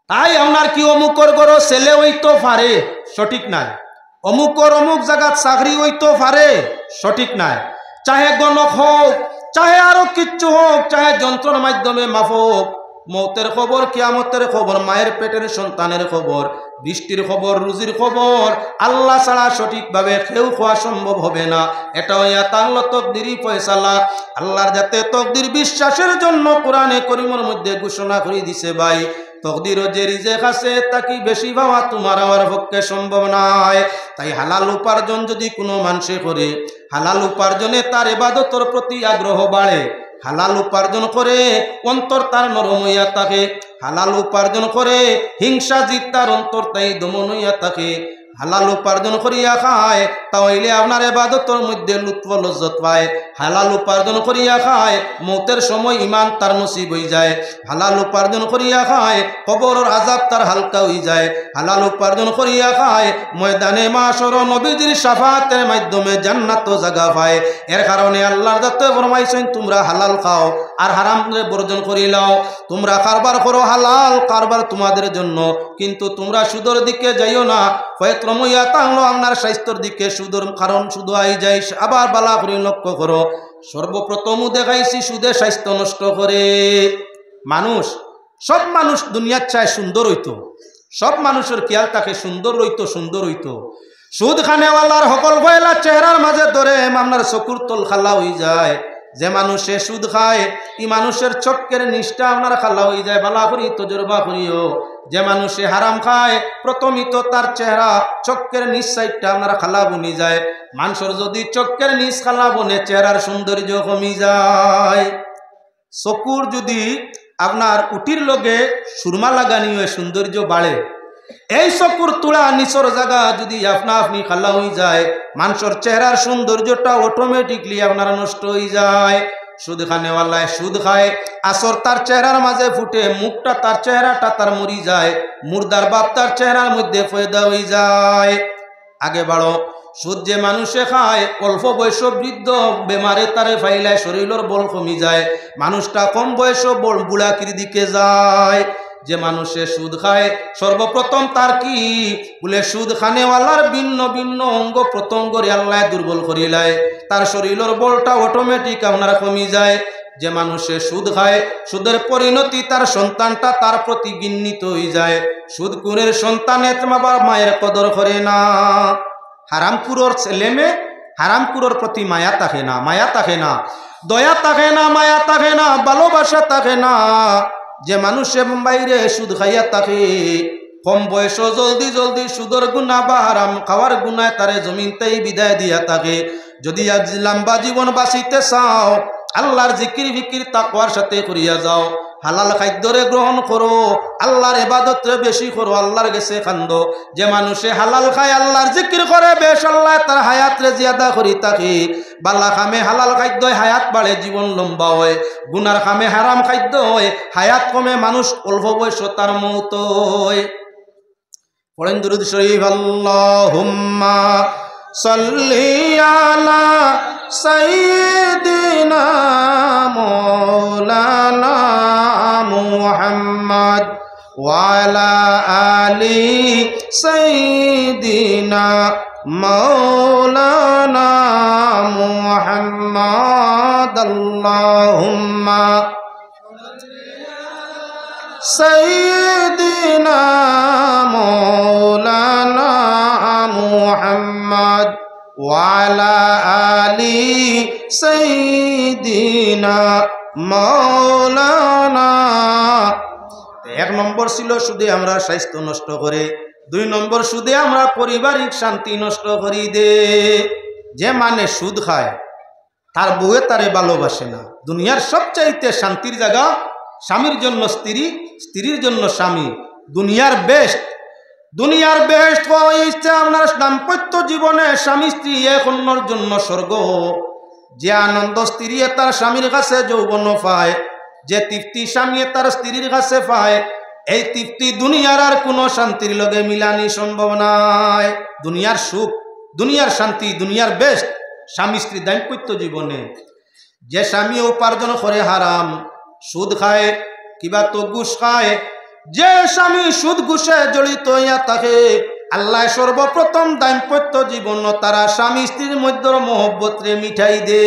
তাই আপনার কি অমুকর করো ছেলে হইতো পারে, সঠিক নাই। অমুকর অমুক জায়গাত চাকরি হইতো পারে, সঠিক নাই। চাহে গণক হোক, চাহে আরো কিচ্ছু হোক, চাহে যন্ত্রের মাধ্যমে মাফক, মৌতের খবর, কিয়ামতের খবর, মায়ের পেটের সন্তানের খবর, বৃষ্টির খবর, রুজির খবর আল্লাহ ছাড়া সঠিকভাবে কেউ খোয়া সম্ভব হবে না। এটা হইয়া তাআলা তকদিরই ফয়সালা। আল্লাহর যাতে তকদির বিশ্বাসের জন্য কোরআনে করিমের মধ্যে ঘোষণা করে দিছে ভাই, তকদিরও যে রিজেক আছে তাকে বেশি পাওয়া তোমার আমার পক্ষে সম্ভব নয়। তাই হালাল উপার্জন যদি কোনো মানুষে করে, হালাল উপার্জনে তার ইবাদতের প্রতি আগ্রহ বাড়ে, হালাল উপার্জন করে অন্তর তার নরম হইয়া থাকে, হালাল উপার্জন করে হিংসা জিত তার অন্তর তাই দমন হইয়া থাকে, হালাল উপার্জন করিয়া খায় তাহলে আপনার ইবাদতের মধ্যে লুৎফ লজ্জত পায়, হালাল উপার্জন করিয়া খায় মৌতের সময় ইমান তার নসিব হয়ে যায়, হালাল উপার্জন করিয়া খায় কবরের আযাব তার হালকা হয়ে যায়, হালাল উপার্জন করিয়া খায় ময়দানে মাশর নবীজির শাফাতের মাধ্যমে জান্নাত জায়গা পায়। এর কারণে আল্লাহর যাতে ফরমাইছেন তোমরা হালাল খাও আর হারামকে বর্জন করি লাও, তোমরা কারবার করো হালাল কারবার তোমাদের জন্য, কিন্তু তোমরা সুদের দিকে যাইও না। ফয়ত্রমইয়া তাহলো আপনার স্বাস্থ্যের দিকে সুদের কারণ শুধু আই যাই। আবার বালা করে লক্ষ্য করো, সর্বপ্রথম দেখাইছি সুদে স্বাস্থ্য নষ্ট করে। মানুষ, সব মানুষ দুনিয়ার চায় সুন্দর হইতো, সব মানুষের খেয়াল থাকে সুন্দর হইতো, সুন্দর হইতো। সুদ খানেওয়ালার সকল বয়লা চেহারার মাঝে ধরে আপনার চকুর তল খালা হয়ে যায়। যে মানুষে সুদ খায় এই মানুষের চক্কের নিষ্ঠা আপনার খালা হয়ে যায়। বালা করি তজরবা করিও, যে মানুষে হারাম খায় প্রথমই তো তার চেহারা চক্কের নিচ সাইডটা আপনার খালা বনি যায়। মানুষের যদি চক্কের নিচ খালা বনে চেহারার সৌন্দর্য কমি যায়। চকুর যদি আপনার উটির লগে সুরমা লাগানি হয়ে সৌন্দর্য বাড়ে, এই চকুর তুলা নিচর জায়গা যদি আপনা আপনি খালা হয়ে যায় মানুষের চেহারার সৌন্দর্যটা অটোমেটিকলি আপনার নষ্ট হয়ে যায়। সুদ খানেওয়ালায় সুদ খায়, আসর তার চেহারার মাঝে ফুটে, মুখটা তার চেহারাটা তার মরি যায়, মুর্দার বাপ তার চেহারার মধ্যে ফয়দা হয়ে যায়। আগে বাড়ো, সুদ যে মানুষে খায় অল্প বয়স বৃদ্ধ বেমারে তারে ফাইলায় শরীরের বল কমি যায়, মানুষটা কম বয়স বুড়াকির দিকে যায়। যে মানুষে সুদ খায় সর্বপ্রথম তার কি বলে সুদ খানেওয়ালার ভিন্ন ভিন্ন অঙ্গ প্রত্যঙ্গরে আল্লাহ দুর্বল করিলায়, তার শরীরের বলটা অটোমেটিক আপনারা কমি যায়। যে মানুষে সুদ খায় সুদের পরিণতি তার সন্তানটা তার প্রতি ঘৃণিত হয়ে যায়। সুদকুরের সন্তানের বাবার মায়ের কদর করে না, হারামকুরোর ছেলে মেয়ে হারামকুরোর প্রতি মায়া থাকে না, মায়া থাকে না, দয়া থাকে না, মায়া থাকে না, ভালোবাসা থাকে না। যে মানুষে বাইরে সুদ খাইয়া থাকে কম বয়স জলদি জলদি সুদর গুণা বা হারাম খাওয়ার গুণায় তারে জমিনতেই বিদায় দিয়া থাকে। যদি আজ লম্বা জীবন বাঁচিতে চাও আল্লাহর জিকির ফিকির তাকওয়ার সাথে করিয়া যাও, হালাল খাদ্যরে গ্রহণ করো, আল্লাহর ইবাদতরে বেশি করো, আল্লাহর গেছে খান্দ। যে মানুষে হালাল খায় আল্লাহর জিকির করে বেশ আল্লাহ তার হায়াতরে জিয়াদা করি থাকে। বালা খামে হালাল খাদ্য হায়াত বাড়ে, জীবন লম্বা হয়, গুনার খামে হারাম খাদ্য হয় হায়াত কমে, মানুষ অল্প বয়স তার মৌত হয়। পড়েন দুরূদ শরীফ, আল্লাহুম্মা সাল্লি আলা সাইয়্যিদিনা মাওলানা মুহাম্মদ ওয়া আলা আলি সাইয়্যিদিনা মাওলানা মুহাম্মদ। আল্লাহুম্মা সাইয়্যিদিনা মাওলানা মুহাম্মদ ওয়া আলা আলি সাইয়্যিদিনা মাওলানা। এক নম্বর ছিল সুদে আমরা স্বাস্থ্য নষ্ট করে, দুই নম্বর সুদে আমরা পারিবারিক শান্তি নষ্ট করি দে। যে মানে সুদ খায় তার বউয়ে তারে ভালোবাসে না। দুনিয়ার সবচাইতে শান্তির জায়গা স্বামীর জন্য স্ত্রী, স্ত্রীর জন্য স্বামী। দুনিয়ার বেস্ট, দুনিয়ার বেস্ট হচ্ছে আপনার দাম্পত্য জীবনে স্বামী স্ত্রী এক অন্যর জন্য স্বর্গ। যে আনন্দ স্ত্রী তার স্বামীর কাছে যৌবন পায়, যে তৃপ্তি স্বামী তার স্ত্রীর কাছে পায়, এই তৃপ্তি দুনিয়ার আর কোনো শান্তির লগে মিলানি সম্ভব নয়। দুনিয়ার সুখ, দুনিয়ার শান্তি, দুনিয়ার বেস্ট স্বামী স্ত্রী দাম্পত্য জীবনে। যে স্বামী উপার্জন করে হারাম, সুদ খায় কিবা তো ঘুষ খায়, যে স্বামী সুদ ঘুষে জড়িত হইয়া থাকে আল্লাহ সর্বপ্রথম দাম্পত্য জীবন তারা স্বামী স্ত্রীর মধ্যে মহব্বত রে মিঠাই দে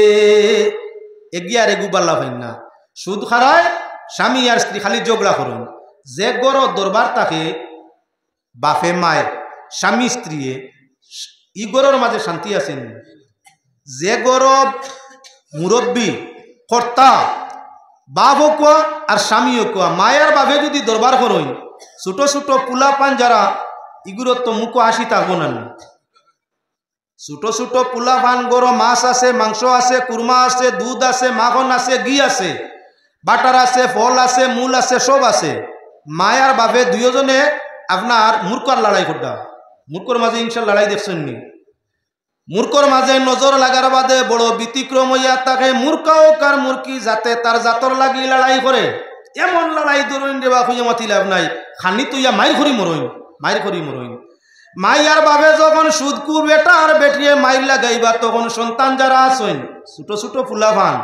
এগিয়ার এগুবাল্লা হয় না সুদ খারায় স্বামী আর স্ত্রী খালি ঝগড়া করুন যে গড় দরবার তাকে বাপে মায় স্বামী স্ত্রী ই গড়ের মাঝে শান্তি আছেন যে গড় মুরব্বী কর্তা বাপ কোয়া আর স্বামীও কোয়া মায়ের বাপে যদি দরবার করুন ছোট ছোট পুলা পান যারা ইগুলোর তো মুখো আসি থাকবো না ছোট ছোট পুলা পান গরো মাছ আছে মাংস আছে কুরমা আছে দুধ আছে মাখন আছে ঘি আছে বাটার আছে ফল আছে মূল আছে সব আছে মায়ার বাপে দুইজনে আপনার মূর্খর লড়াই করটা মূর্খর মাঝে ইনশাল লড়াই দেখছেন নি মূর্খর মাঝে নজর লাগার বাদে বড় ব্যতিক্রম হইয়া তাকে মূর্খাও কার মূর্খি যাতে তার জাতর লাগি লড়াই করে এমন লড়াই ধরুন রে বাপ হইয়া মাতি লাভ নাই খানি তুইয়া মাইর করি মরইন মাইর করি মরইন মাইয়ার বাবে যখন সুদকুর বেটা আর বেটিয়ে মাইর লাগাইবা তখন সন্তান যারা আছেন ছোট ছোট ফুলা ভান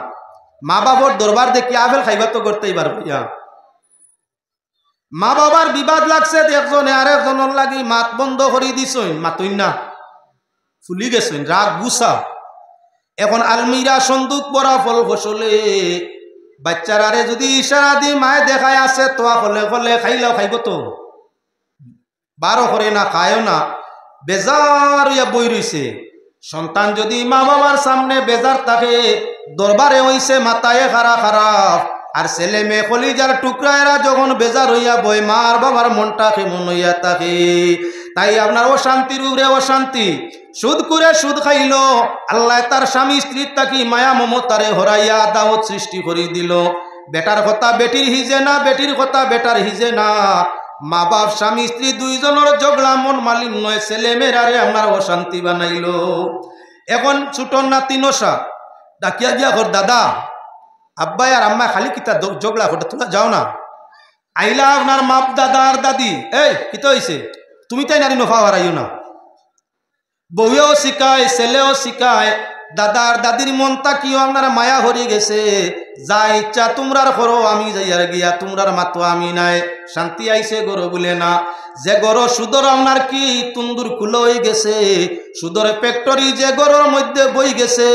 মা বাবার দরবার দেখি আফেল খাইবা তো করতেই পারবিয়া মা বাবার বিবাদ লাগছে একজনে আর একজনের লাগি মাত বন্ধ করি দিছইন মাতইন না ফুলি গেছেন রাগ গুসা এখন আলমিরা সন্দুক পরা ফল ফসলে বাচ্চারারে যদি ইশারা দি মায়ে দেখায় আছে তোয়া হলে হলে খাইলাও খাইব তো বারো করে না খায়ও না বেজার ইয়া বই রইছে সন্তান যদি মা বাবার সামনে বেজার থাকে দরবারে হইছে মাথায় খারাপ আর ছেলে মেয়ে কলিজার টুকরায়রা যখন বেজার হইয়া বই মার বাবার মনটা কেমন হইয়া থাকে তাই আপনার অশান্তির উপরে অশান্তি সুদ করে সুদ খাইল আল্লাহ তার স্বামী স্ত্রীর তাকি মায়া মমতারে হরাইয়া দাওয়াত সৃষ্টি করে দিল বেটার কথা বেটির হিজে না বেটির কথা বেটার হিজে না মা বাপ স্বামী স্ত্রী দুইজনের ঝগড়া মন মালিন নয় ছেলে মেয়েরারে আপনার অশান্তি বানাইল এখন ছোট নাতি নশা ডাকিয়া দিয়া ঘর দাদা আব্বাই আর আম্মা খালি কিতা ঝগড়া ঘটে তোলা যাও না আইলা আপনার মাপ দাদা আর দাদি এই কিতা হইছে তুমি তাই নারী নফা হারাইও না বউয়েও শিখায় ছেলেও শিখায় দাদার দাদির মনটা কিও আপনার মায়া হরি গেছে যা ইচ্ছা তোমরার করো আমি যাইয়ার গিয়া তোমরার মাতো আমি নাই শান্তি আইছে গরো বলে না যে গরো সুদর আপনার কি তুন্দুর খুলো হয়ে গেছে সুদর ফ্যাক্টরি যে গরোর মধ্যে বই গেছে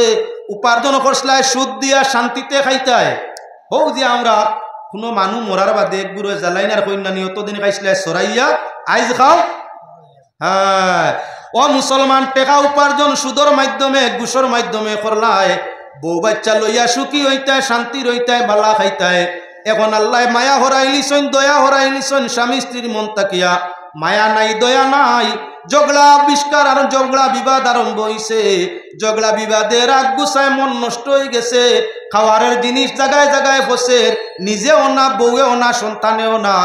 উপার্জন করছলায় সুদ দিয়া শান্তিতে খাইতায় হও যে আমরা কোনো মানুষ মরার বাদে গুরু জ্বালাইনার কন্যা নিহত দিন খাইছিলে সরাইয়া আইজ খাও হ্যাঁ ও মুসলমান টেকা উপার্জন সুদর মাধ্যমে ঘুষর মাধ্যমে করলায় বউ বাচ্চা লইয়া সুখী হইতায় শান্তি রইতায় বালা খাইতায় এখন আল্লাহ মায়া হরাইলিছন দয়া হরাইলিছন স্বামী স্ত্রীর মন তাকিয়া মায়া নাই দয়া নাই ঝগড়া আবিষ্কার আর ঝগড়া বিবাদ আরম্ভ হইছে ঝগড়া বিবাদে রাগ গুছায় মন নষ্ট হয়ে গেছে খাওয়ারের জিনিস জায়গায় জায়গায় বসে নিজেও না বউয়েও না সন্তানেও না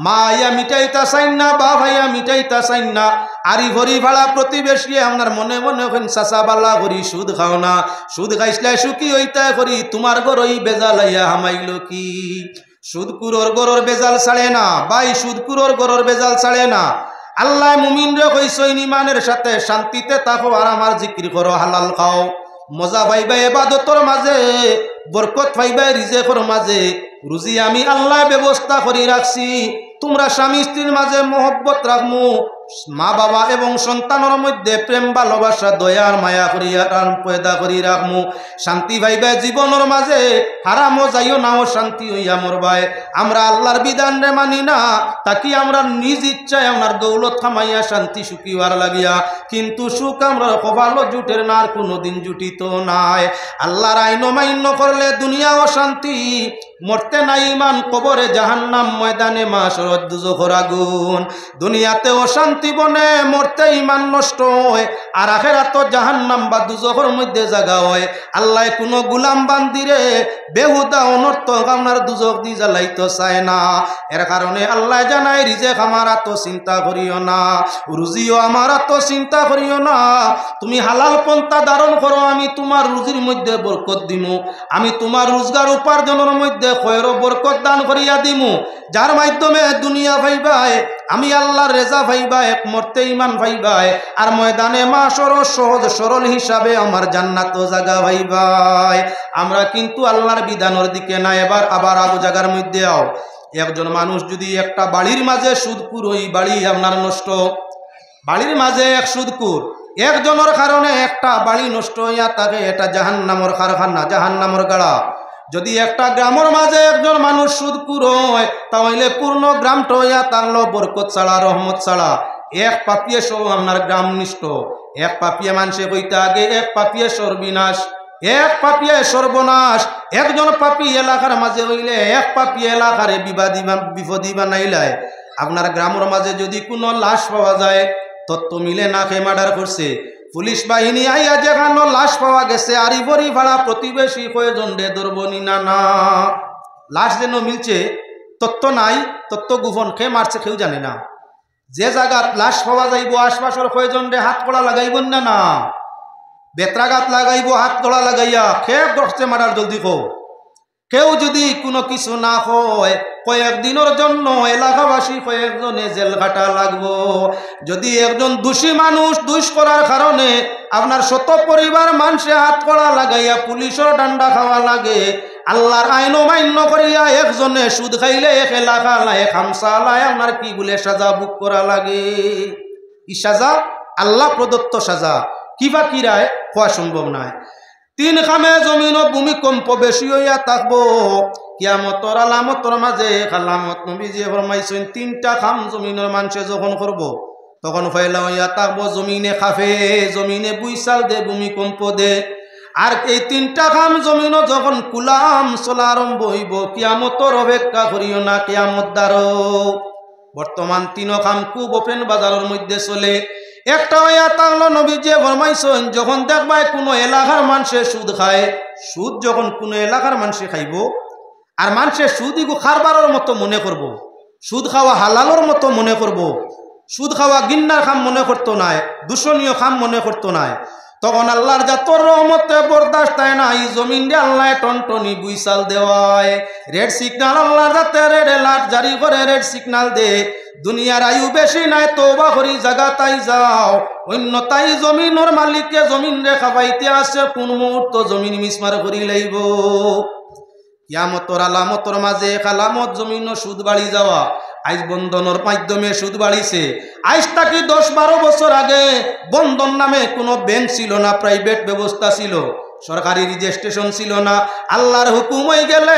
মা আইয়া মিটাইতা চাইন না বা ভাইয়া মিটাইতা চাইন না আরি ভরি ভাড়া প্রতিবেশী আপনার মনে মনে ওখানে চাচা বাল্লা করি সুদ খাও না সুদ খাইসলে সুখী হইতা করি তোমার গরই বেজালাইয়া হামাইল কি সুদকুরোর গরর বেজাল ছাড়ে না ভাই সুদকুরোর গরর বেজাল ছাড়ে না আল্লাহ মুমিনরে কইছেন ইমানের সাথে শান্তিতে থাকো আর আমার জিকির করো হালাল খাও মজা পাইবা ইবাদতর মাঝে বরকত পাইবা রিজেকের মাঝে রুজি আমি আল্লাহ ব্যবস্থা করে রাখছি তোমরা স্বামী স্ত্রীর মাঝে মহব্বত রাখমু মা বাবা এবং সন্তানের মধ্যে প্রেম ভালোবাসা দয়ার মায়া করিয়া পয়দা করি রাখমু শান্তি পাইবা জীবনের মাঝে হারামও যাইও নাও শান্তি হইয়া মরবাই আমরা আল্লাহর বিধান রে মানি না তাকি আমরা নিজ ইচ্ছায় আপনার দৌলত খামাইয়া শান্তি সুখী হওয়ার লাগিয়া কিন্তু সুখ আমরা কপাল জুটের না আর কোনোদিন জুটিত নাই আল্লাহর আইন মান্য করলে দুনিয়া অশান্তি মরতে নাই ইমান কবরে জাহান্নাম ময়দানে মাশর দুজখের আগুন দুনিয়াতে অশান্তি বনে মরতে ইমান নষ্ট হয় আর আখিরাতে জাহান্নাম বা দুজখের মধ্যে জায়গা হয় আল্লাহ কোনো গোলাম বান্দিরে বেহুদা অনর্থক আপনার দুজখ দি জ্বালাইতে চায় না এর কারণে আল্লাহ জানায় রিজেক আমার এত চিন্তা করিও না রুজিও আমার এত চিন্তা করিও না তুমি হালাল পন্থা ধারণ করো আমি তোমার রুজির মধ্যে বরকত দিমু আমি তোমার রোজগার উপার্জনের মধ্যে খয়র বরকত দান করিয়া দিমু যার মাধ্যমে দুনিয়া পাইবাই আমি আল্লাহর রেজা পাইবাই মরতে ইমান পাইবাই আর ময়দানে মাশর সহজ সরল হিসাবে আমার জান্নাত জায়গা পাইবাই আমরা কিন্তু আল্লাহর বিধানের দিকে না এবার আবার আগো জায়গার মধ্যে আও একজন মানুষ যদি একটা বাড়ির মাঝে সুদপুর ওই বাড়ি আপনার নষ্ট বাড়ির মাঝে এক সুদকুর একজনের কারণে একটা বাড়ি নষ্ট হইয়া থাকে, এটা জাহান্নামর কারখানা, জাহান্নামর গাড়া। যদি একটা গ্রামের মাঝে একজন মানুষ সুদকুর হয় তাহলে পূর্ণ গ্রামটা হইয়া থাকলো বরকত ছাড়া, রহমত ছাড়া। এক পাপিয়ে সব আপনার গ্রাম নিষ্ঠ, এক পাপিয়ে মানুষে কইতে আগে এক পাপিয়ে সর্বনাশ, এক পাপিয়ে সর্বনাশ। একজন পাপি এলাকার মাঝে হইলে এক পাপি এলাকারে বিপদী বানাইলায়। আপনার গ্রামের মাঝে যদি কোনো লাশ পাওয়া যায়, তত্ত্ব মিলে না খেয়ে মার্ডার করছে, পুলিশ বাহিনী আইয়া যেখানে লাশ পাওয়া গেছে আরিবরি ভাড়া প্রতিবেশী কয়েকজন রে ধরবনি না না, লাশ যেন মিলছে তত্ত্ব নাই, তত্ত্ব গোপন, খেয়ে মারছে কেউ জানে না। যে জায়গাত লাশ পাওয়া যাইব আশপাশের কয়েকজন রে হাত কড়া লাগাইব না না, বেত্রাঘাত লাগাইব হাত কড়া লাগাইয়া খেয়ে করছে মার্ডার জলদি কো। কেউ যদি কোনো কিছু না হয় কয়েকদিনের জন্য এলাকাবাসী কয়েকজনে জেল কাটা লাগবো। যদি একজন দোষী মানুষ দোষ করার কারণে আপনার শত পরিবার মানুষে হাত কড়া লাগাইয়া পুলিশের ডান্ডা খাওয়া লাগে, আল্লাহর আইন মান্য করিয়া একজনে সুদ খাইলে এক এলাকা লাই খামসা লাই আপনার কি বলে সাজা বুক করা লাগে। ই সাজা আল্লাহ প্রদত্ত সাজা, কিবা কিরায় হওয়া সম্ভব নয়। তিন খামে জমিন ভূমিকম্প বেশি হইয়া থাকবো, কিয়ামতর আলামতর মাঝে আলামত নবীজি ফরমাইছেন তিনটা খাম জমিনের মানুষে যখন করব তখন ফয়লা হইয়া থাকবো জমিনে খাফে, জমিনে বুইসাল দে, ভূমিকম্প দে। আর এই তিনটা খাম জমিনও যখন কুলাম চলা আরম্ভ হইব, কিয়ামতর অপেক্ষা করিও না, কিয়ামত দ্বারো। বর্তমান তিন খাম খুব ওপেন বাজারের মধ্যে চলে। একটা হইয়া তাহলে নবীজি ফরমাইছেন যখন দেখবাই কোনো এলাকার মানুষে সুদ খায়, সুদ যখন কোনো এলাকার মানুষে খাইব আর মানুষের সুদ ইগু খারবারের মতো মনে করব, সুদ খাওয়া হালালোর মতো মনে করব, সুদ খাওয়া গিন্নার খাম মনে করতো নাই, দূষণীয় খাম মনে করতো নাই, তখন আল্লাহর জাতর রহমতে বরদাস্ত হয় না। এই জমিন দিয়ে আল্লাহ টনটনি বুইসাল দেওয়ায়, রেড সিগন্যাল আল্লাহর জাতে রেড অ্যালার্ট জারি করে, রেড সিগন্যাল দে। দুনিয়ার আয়ু বেশি নাই, তওবা করি জায়গা তাই যাও, অন্য তাই জমিনের মালিককে জমিন রেখা পাইতে আসে, কোন মুহূর্ত জমিন মিসমার করি লাইব। কিয়ামতর আলামতর মাঝে এক আলামত জমিন সুদ বাড়ি যাওয়া। আজ বন্ধনের মাধ্যমে সুদ বাড়িছে। আজ তাকে 10-12 বছর আগে বন্ধন নামে কোনো ব্যাংক ছিল না, প্রাইভেট ব্যবস্থা ছিল, সরকারি রেজিস্ট্রেশন ছিল না। আল্লাহর হুকুম হয়ে গেলে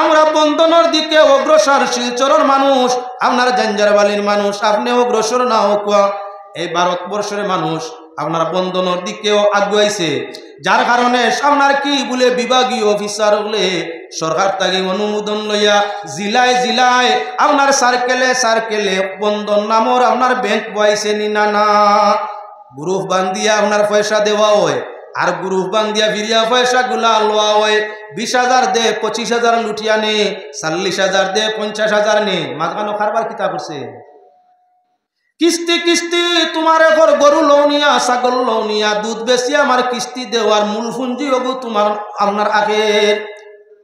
আমরা বন্ধনের দিকে অগ্রসর, শিলচরের মানুষ, আপনার জাঞ্জারবালির মানুষ, আপনি অগ্রসর না হোক, এই ভারতবর্ষের মানুষ আপনার বন্ধনের দিকেও আগুয়াইছে। যার কারণে আপনার কি বলে বিভাগীয় অফিসার হলে সরকার তাকে অনুমোদন লইয়া জিলায় জিলায় আপনার সার্কেলে সার্কেলে বন্ধন নামর আপনার ব্যাংক বয়াইছে নি না না, গ্রুপ বান্ধিয়া আপনার পয়সা দেওয়া হয়, আর গ্রুপ বান্ধিয়া ফিরিয়া পয়সা গুলা লওয়া হয়। 20,000 দে 25,000 লুটিয়া নে, 40,000 দে 50,000 নে, মাঝখানো খারবার কিতা করছে। কিস্তি কিস্তি তোমার এখন গরু লওনিয়া, ছাগল লওনিয়া, দুধ বেশি আমার কিস্তি দেওয়ার মূল পুঁজি হবো তোমার আপনার আগের।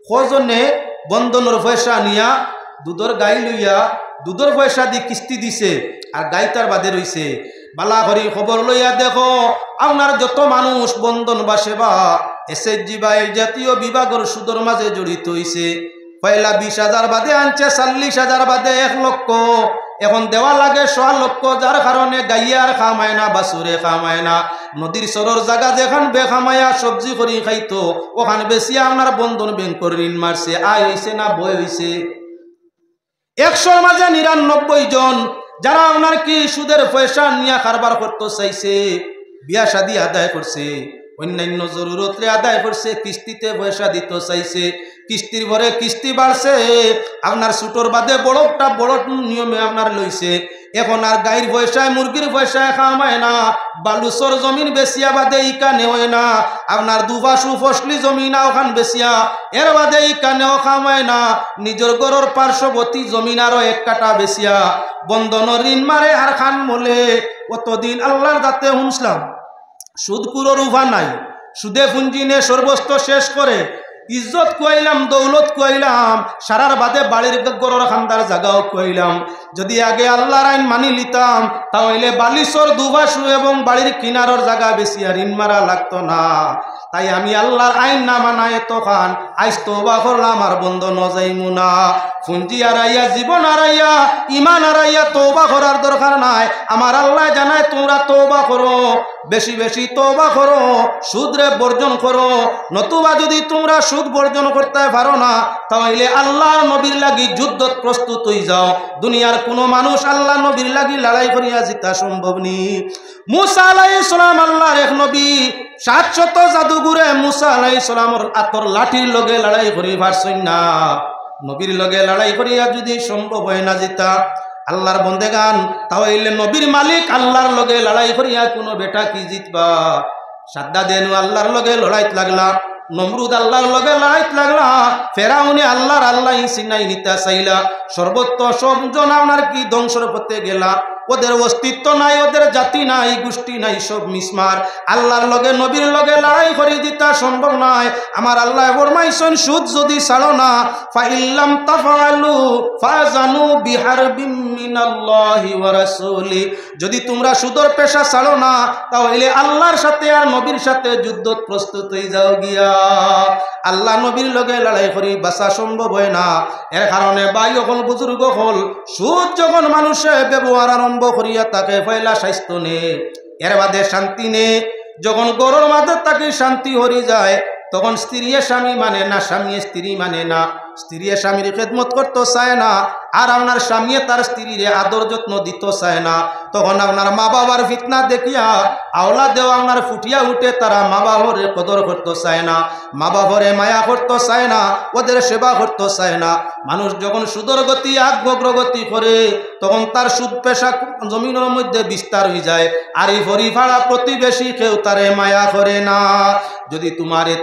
কজনে বন্ধনের পয়সা নিয়া দুধের গাই লইয়া দুধের পয়সা দিয়ে কিস্তি দিছে আর গাই তার বাদে রইছে। বালা করি খবর লইয়া দেখো আপনার যত মানুষ বন্ধন বা সেবা এসএসজি বা এই জাতীয় বিভাগের সুদের মাঝে জড়িত হইছে, পয়লা 20,000 বাদে আনছে, 40,000 বাদে 1 লক্ষ, এখন দেওয়া লাগে 1.5 লক্ষ। যার কারণে গাইয়ার খামায় না, বাসুরে খামায় না, নদীর সরর জায়গা যেখান বেখামায়া সবজি করি খাইতো ওখান বেশি আপনার বন্ধন ব্যাংকের ঋণ মারছে। আয় হইছে না বই হইছে? 100-র মাঝে 99 জন যারা আপনার কি সুদের পয়সা নিয়ে কারবার করতে চাইছে, বিয়া শাদী আদায় করছে, অন্যান্য জরুরতরে আদায় করছে, কিস্তিতে পয়সা দিতে চাইছে, কিস্তির ভরে কিস্তি বাড়ছে, আপনার ছুটোর বাদে বড়টা বড় নিয়মে আপনার লইছে। এখন আর গাইর পয়সায় মুরগির পয়সায় খামায় না, বালুচর জমিন বেচিয়া বাদে ইকানে হয় না, আপনার দুবাসু ফসলি জমিন ওখান বেচিয়া এর বাদে ইকানেও খামায় না, নিজের গরর পার্শ্ববর্তী জমিন আরো 1 কাটা বেচিয়া বন্ধনের ঋণ মারে আর খান মলে। কতদিন আল্লাহর দাতে শুনছিলাম সুদকুরোর উভা নাই, সুদে পুঞ্জিনে সর্বস্ব শেষ করে, ইজ্জত কুয়াইলাম, দৌলত কুয়াইলাম, সারার বাদে বাড়ির গরর খান্দার জায়গাও কুয়াইলাম, যদি আগে আল্লাহর আইন মানি লিতাম তাহলে বালিশর দুবাসু এবং বাড়ির কিনারর জায়গা বেশি আর ঋণ মারা লাগতো না। তাই আমি আল্লাহর আইন না মানায় তখন আইস তওবা করলাম আর বন্ধ নজাইমু না। পুঞ্জি আড়াইয়া, জীবন আড়াইয়া, ইমান আড়াইয়া তওবা করার দরকার নাই। আমার আল্লাহ জানায় তোমরা তওবা করো, বেশি বেশি তওবা করো, সুদরে বর্জন করো। নতুবা যদি তোমরা সুদ বর্জন করতে পারো না তাহলে আল্লাহর নবীর লাগি যুদ্ধত প্রস্তুত হয়ে যাও। দুনিয়ার কোনো মানুষ আল্লাহ নবীর লাগি লড়াই করিয়া জিতা সম্ভব নি। মুসা আলাইহিস সালাম আল্লাহর এক নবী, 700 জাদুগুরে মুসা আলাইহিস সালামর আতর লাঠির লগে লড়াই করি পারছই না। নবীর লগে লড়াই করিয়া যদি সম্ভব হয় না জিতা আল্লাহর বন্দেগান, তাহলে নবীর মালিক আল্লাহর লগে লড়াই করিয়া কোনো বেটা কি জিতবা? সাদ্দা দেনু আল্লাহর লগে লড়াইত লাগলা, নমরুদ আল্লাহর লগে লড়াইত লাগলা, ফেরাউনি আল্লাহ সিনাই নিতা চাইলা, সর্বত্র সবজন আপনার কি ধ্বংসর পথে গেলা। ওদের অস্তিত্ব নাই, ওদের জাতি নাই, গোষ্ঠী নাই, সব মিসমার। আল্লাহর লগে নবীর লগে লড়াই করে দিতা সম্ভব নয়। আমার আল্লাহ ফরমাইছেন সুদ যদি ছাড়ো না, ফাইল্লাম তাফআলু ফাজানু বিহারবিম মিনাল্লাহি ওয়া রাসূলি, যদি তোমরা সুদর পেশা ছাড়ো না তাহলে আল্লাহর সাথে আর নবীর সাথে যুদ্ধ প্রস্তুত হয়ে যাও গিয়া। আল্লাহ নবীর লগে লড়াই করি বাঁচা সম্ভব হয় না। এর কারণে ভাই হল, বুজুর্গ হল, সুদ যখন মানুষে ব্যবহার আরম্ভ করিয়া তাকে পয়লা স্বাস্থ্য নে, এর বাদে শান্তি নে। যখন গরুর মাঝে তাকে শান্তি হরি যায় তখন স্ত্রী স্বামী মানে না, স্বামী স্ত্রী মানে না, স্ত্রী স্বামীর খেদমত করতে চায় না, আর আপনার স্বামী তার স্ত্রীর আদর যত্ন দিতে চায় না। তখন আপনার মা বাবার ফিতনা দেখিয়া আওলা দেওয়া আপনার ফুটিয়া উঠে, তারা মা বাবরে কদর করতে চায় না, মা বাবরে মায়া করতে চায় না, ওদের সেবা করতে চায় না। মানুষ যখন সুদর গতি অগ্রগতি করে তখন তার সুদ পেশা জমিনের মধ্যে বিস্তার হয়ে যায়, আর এই হরিফাড়া প্রতিবেশী কেউ তারে মায়া করে না। যদি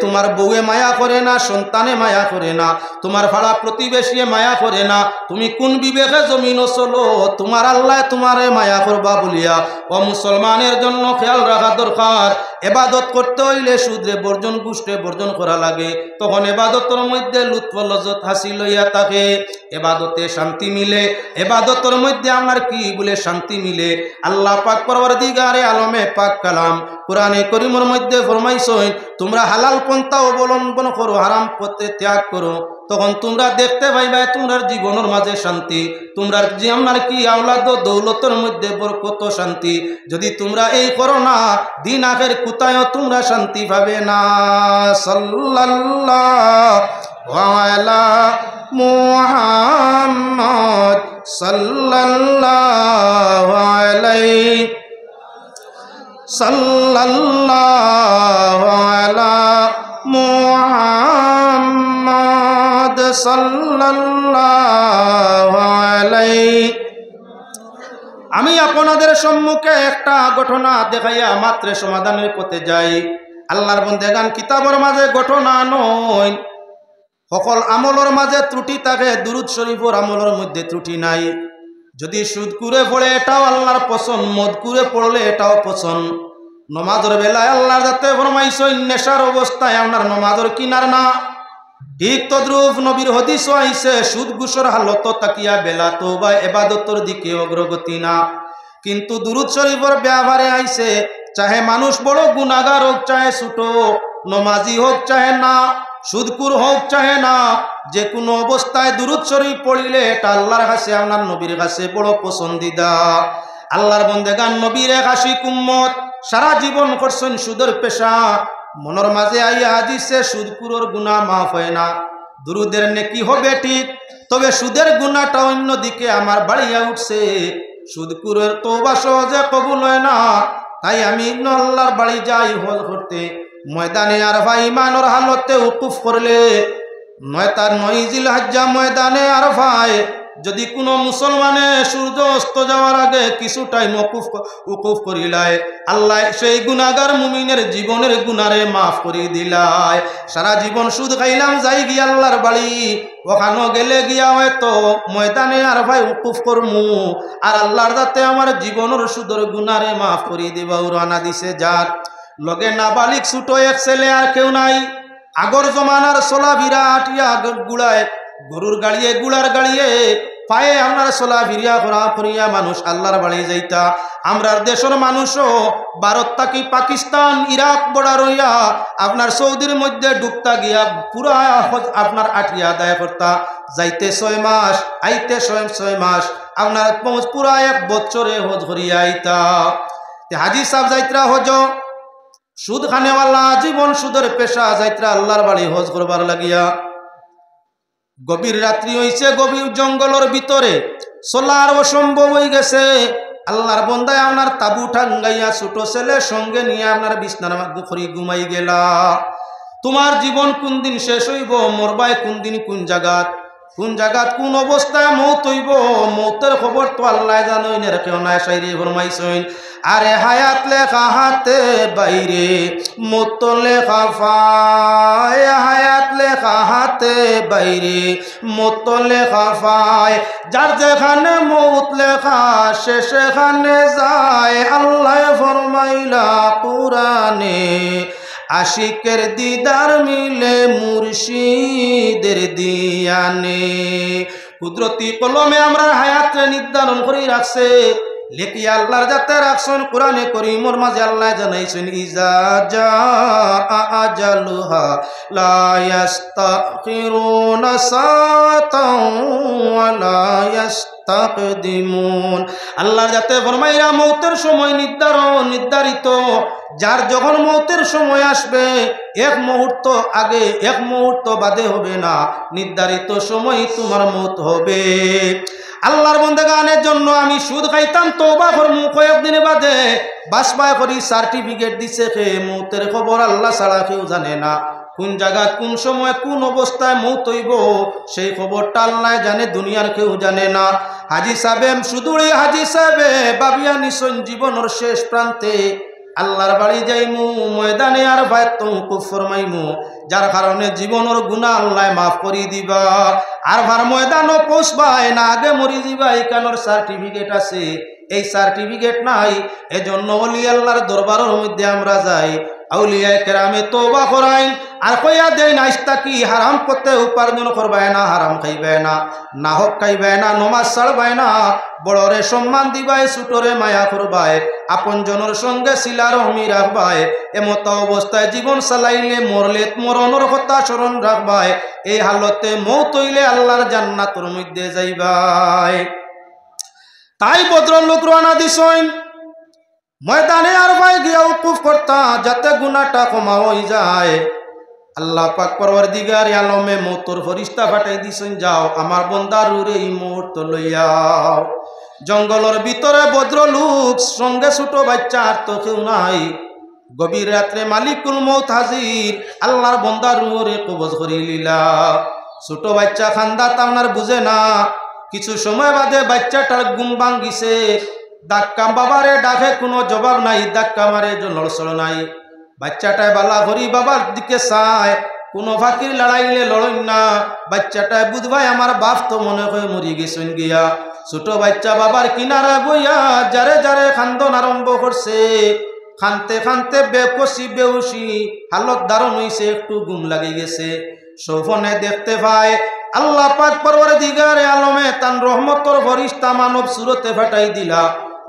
তোমার বউয়ে মায়া করে না, সন্তানে মায়া করে না, তোমার ভাড়া প্রতিবেশী মায়া করে না, তুমি কোন বিবেকে জমিন চলো? তোমার আল্লাহ তোমারে মায়া করবা বলিয়া ও মুসলমানের জন্য খেয়াল রাখা দরকার। এবাদত করতে হইলে সুদরে বর্জন, গুষ্টে বর্জন করা লাগে, তখন এবাদতের মধ্যে লুৎফ লজ্জত হাসিল হইয়া থাকে, এবাদতে শান্তি মিলে, এবাদতের মধ্যে আমার কি বলে শান্তি মিলে। আল্লাহ পাক পরওয়ারদিগারে আলমে পাক কালাম কোরআনে করিমের মধ্যে ফরমাইছেন তোমরা হালাল পন্থা অবলম্বন করো, হারাম পথে ত্যাগ করো, তখন তোমরা দেখতে পাইবা তোমার জীবনের মাঝে শান্তি, তোমরা যে আপনার কি আওলাদ দৌলতের মধ্যে বরকত শান্তি। যদি তোমরা এই করো না, দিন আখের কোথায় তোমরা শান্তি পাবে না। সাল্লাল্লাহু আলা মুহাম্মদ সাল্লাল্লাহু আলাইহি সাল্লাল্লাহু আলা মুহাম্মদ সাল্লাল্লাহু আলাইহি। আমি আপনাদের সম্মুখে একটা ঘটনা দেখাইয়া মাত্র সমাধানের পথে যাই। আল্লাহর বন্দেগান, কিতাবের মাঝে ঘটনা নয়, সকল আমলের মাঝে ত্রুটি থাকে, দুরূদ শরীফের আমলের মধ্যে ত্রুটি নাই। যদি সুদ করে পড়ে এটাও আল্লাহর পছন্দ, মদ করে পড়লে এটাও পছন্দ। নমাজের বেলায় আল্লাহর যাতে ফরমাইছেন নেশার অবস্থায় আপনার নমাজের কিনার না, ঠিক তদ্রুপ নবীর হাদিস আইছে সুদ ঘুষের হালত তাকিয়া বেলা তওবা ইবাদতের দিকে অগ্রগতি না। কিন্তু দুরূদ শরীফের ব্যবহারে আইছে চাহে মানুষ বড় গুনাহগার হোক, চাহে ছোট, নমাজি হোক চাহে না, সুদকুর হোক চাহে না, যে কোনো অবস্থায় দুরূদ শরীফ পড়িলে এটা আল্লাহর কাছে, আপনার নবীর কাছে বড় পছন্দিদা। আল্লাহর বন্দেগান নবীর এক আশিক উম্মত সারা জীবন করছেন সুদের পেশা, মনের মাঝে আইয়া হাদিসে সুদকুরের গুনাহ মাফ হয় না, দুরুদের নেকি হবে ঠিক, তবে সুদের গুনাহটা অন্যদিকে আমার বাড়িয়া উঠছে। সুদকুরের তওবা সহজে কবুল হয় না, তাই আমি আল্লাহর বাড়ি যাই হজ করতে। ময়দানে আরফা ইমানের হালতে উকুফ করলে, নয়তার 9 জিলহজ্জা ময়দানে আরফায় যদি কোনো মুসলমানে সূর্য অস্ত যাওয়ার আগে কিছু টাইম উকুফ করিলায়, আল্লাহ সেই গুনাহগার মুমিনের জীবনের গুনারে মাফ করে দিলায়। সারা জীবন সুদ খাইলাম, যাই গিয়া আল্লাহর বাড়ি, ওখানে গেলে গিয়া হয়তো ময়দানে আরফায় উকুফ করমু, আর আল্লাহর যাতে আমার জীবনের সুদের গুনারে মাফ করে দিবা। উড়ানা দিছে যার লগে নাবালিক ছোট এক ছেলে আর কেউ নাই। আগর জমানার সোলা বিরা আটিয়া গুড়ায়, গরুর গাড়িয়ে গুড়ার গাড়িয়ে পায়ে আপনার চলা ফিরিয়া করা করিয়া মানুষ আল্লাহর বাড়ি যাইতা। আমরার দেশের মানুষও ভারত থাকি পাকিস্তান ইরাক বর্ডার হইয়া আপনার সৌদির মধ্যে ডুবতা গিয়া পুরা আপনার আটিয়া আদায় করতা, যাইতে 6 মাস আইতে 6 মাস, আপনার পুরা 1 বছরে হজ করিয়া আইতা। হাজি সাহেব যাইত্রা হজ সুদ খানেওয়ালা জীবন সুদের পেশা, যাইত্রা আল্লাহর বাড়ি হজ করবার লাগিয়া। গভীর রাত্রি হইছে, গভীর জঙ্গলের ভিতরে চলার অসম্ভব হয়ে গেছে। আল্লাহর বন্দায় আপনার তাবু ঠাঙ্গাইয়া ছোট ছেলে সঙ্গে নিয়ে আপনার বিছনার মধ্যে খড়ি ঘুমাই গেলা। তোমার জীবন কোন দিন শেষ হইব, মরবাই কোন দিন কোন জায়গাত কোন অবস্থায় মৌত হইব, মৌতের খবর তো আল্লাহ জানোই না, কেউ নাই সাইরে ফরমাইছেন আরে হায়াত লেখা হাতে বাইরে মৌত লেখা ফায়, হায়াত লেখা হাতে বাইরে মৌত লেখা ফায়, যার যেখানে মৌত লেখা সে সেখানে যায়। আল্লাহ ফরমাইলা কুরআনে আশিকের দিদার মিলে মুর্শিদের দিয়ানে। কুদরতি কলমে আমরা হায়াত নির্ধারণ করে রাখছে, লেখি আল্লাহর যাতে রাখছেন কোরআনে করিমর মাঝে আল্লাহ জানাইছেন ইজা জাআ আজালুহা লা ইস্তাখিরুনা সাতাও ওয়া লা ইস্তাকদিমুন। আল্লাহর যাতে ফরমাইরা মৌতের সময় নির্ধারিত, যার যখন মৌতের সময় আসবে 1 মুহূর্ত আগে 1 মুহূর্ত বাদে হবে না, নির্ধারিত সময় তোমার মৌত হবে। আল্লাহর বন্দেগানের জন্য আমি সুদ খাইতাম, তওবা করমু কয়েকদিন বাদে বাসবায় করি সার্টিফিকেট দিছে, খে মৌতের খবর আল্লাহ ছাড়া কেউ জানে না। কোন জায়গা কোন সময় কোন অবস্থায় মৌত হইব সেই খবরটা আল্লাহ জানে, দুনিয়ার কেউ জানে না। হাজি সাহেব শুধুই হাজি সাহেব বাবিয়া নিশন জীবনের শেষ প্রান্তে আল্লাহর বাড়ি যাইমু, ময়দানে আর বাইত ফরমাইমু, যার কারণে জীবনের গুনাহ আল্লাহ মাফ করি দিবা। আর ভার ময়দানও পৌঁছবাই না, আগে মরি যাবা, এখানোর সার্টিফিকেট আছে, এই সার্টিফিকেট নাই। এজন্য ওলি আল্লাহর দরবারের মধ্যে আমরা যাই, আউলিয়া কেরামে তওবা করাই আর কইয়া দেয় না ইস্তাকি হারাম করতে উপার্জন করবাই না, হারাম খাইবে না, নাহক খাইবে না, নমাজ ছাড়বাই না, বড়রে সম্মান দিবাই, ছোটরে মায়া করবাই, আপন জনের সঙ্গে শিলা রহমি রাখবাই। এমত অবস্থায় জীবন চালাইলে মরলে মরণের কথা স্মরণ রাখবাই। এই হালতে মৌত হইলে আল্লাহর জান্নাতের মধ্যে যাইবাই। তাই ভদ্রলোক রওনা দিছেন ময়দানে আর ভাই গিয়া উকুফ করতা, যাতে গুনাহটা কমা হয়ে যায়। আল্লাহ পাক পরওয়ারদিগার আলমে মৌতর ফরিস্তা পাঠাই দিছেন, যাও আমার বন্দার উরে এই মুহূর্ত লইয়াও। জঙ্গলের ভিতরে ভদ্রলোক সঙ্গে ছোট বাচ্চা আর তো কেউ নাই। গভীর রাত্রে মালিকুল মৌত হাজির, আল্লাহর বন্দার উরে কবজ করি লীলা। ছোট বাচ্চা খান্দাত আপনার বুঝে না, কিছু সময় বাদে বাচ্চাটার ঘুম ভাঙ্গিছে। ধাক্কা বাবারে ডাকে, কোনো জবাব নাই, ধাক্কা মারে লড়ছড় নাই। বাচ্চাটায় বালা ঘড়ি বাবার দিকে চায়, কোনো ফাঁকির লড়াইলে লড়ই না। বাচ্চাটায় বুঝবাই আমার বাপ তো মনে হয় মরি গেছেন গিয়া। ছোট বাচ্চা বাবার কিনারা বইয়া যারে যারে খান্দন আরম্ভ করছে। খানতে খানতে বেকসি বেউসি হালত দারুণ হইছে, একটু ঘুম লাগে গেছে। সৌফনে দেখতে পায় আল্লাহ পাক পরওয়ারদিগার আলমে তান রহমতর ফরিস্তা মানব সুরতে ফাটাই দিলা।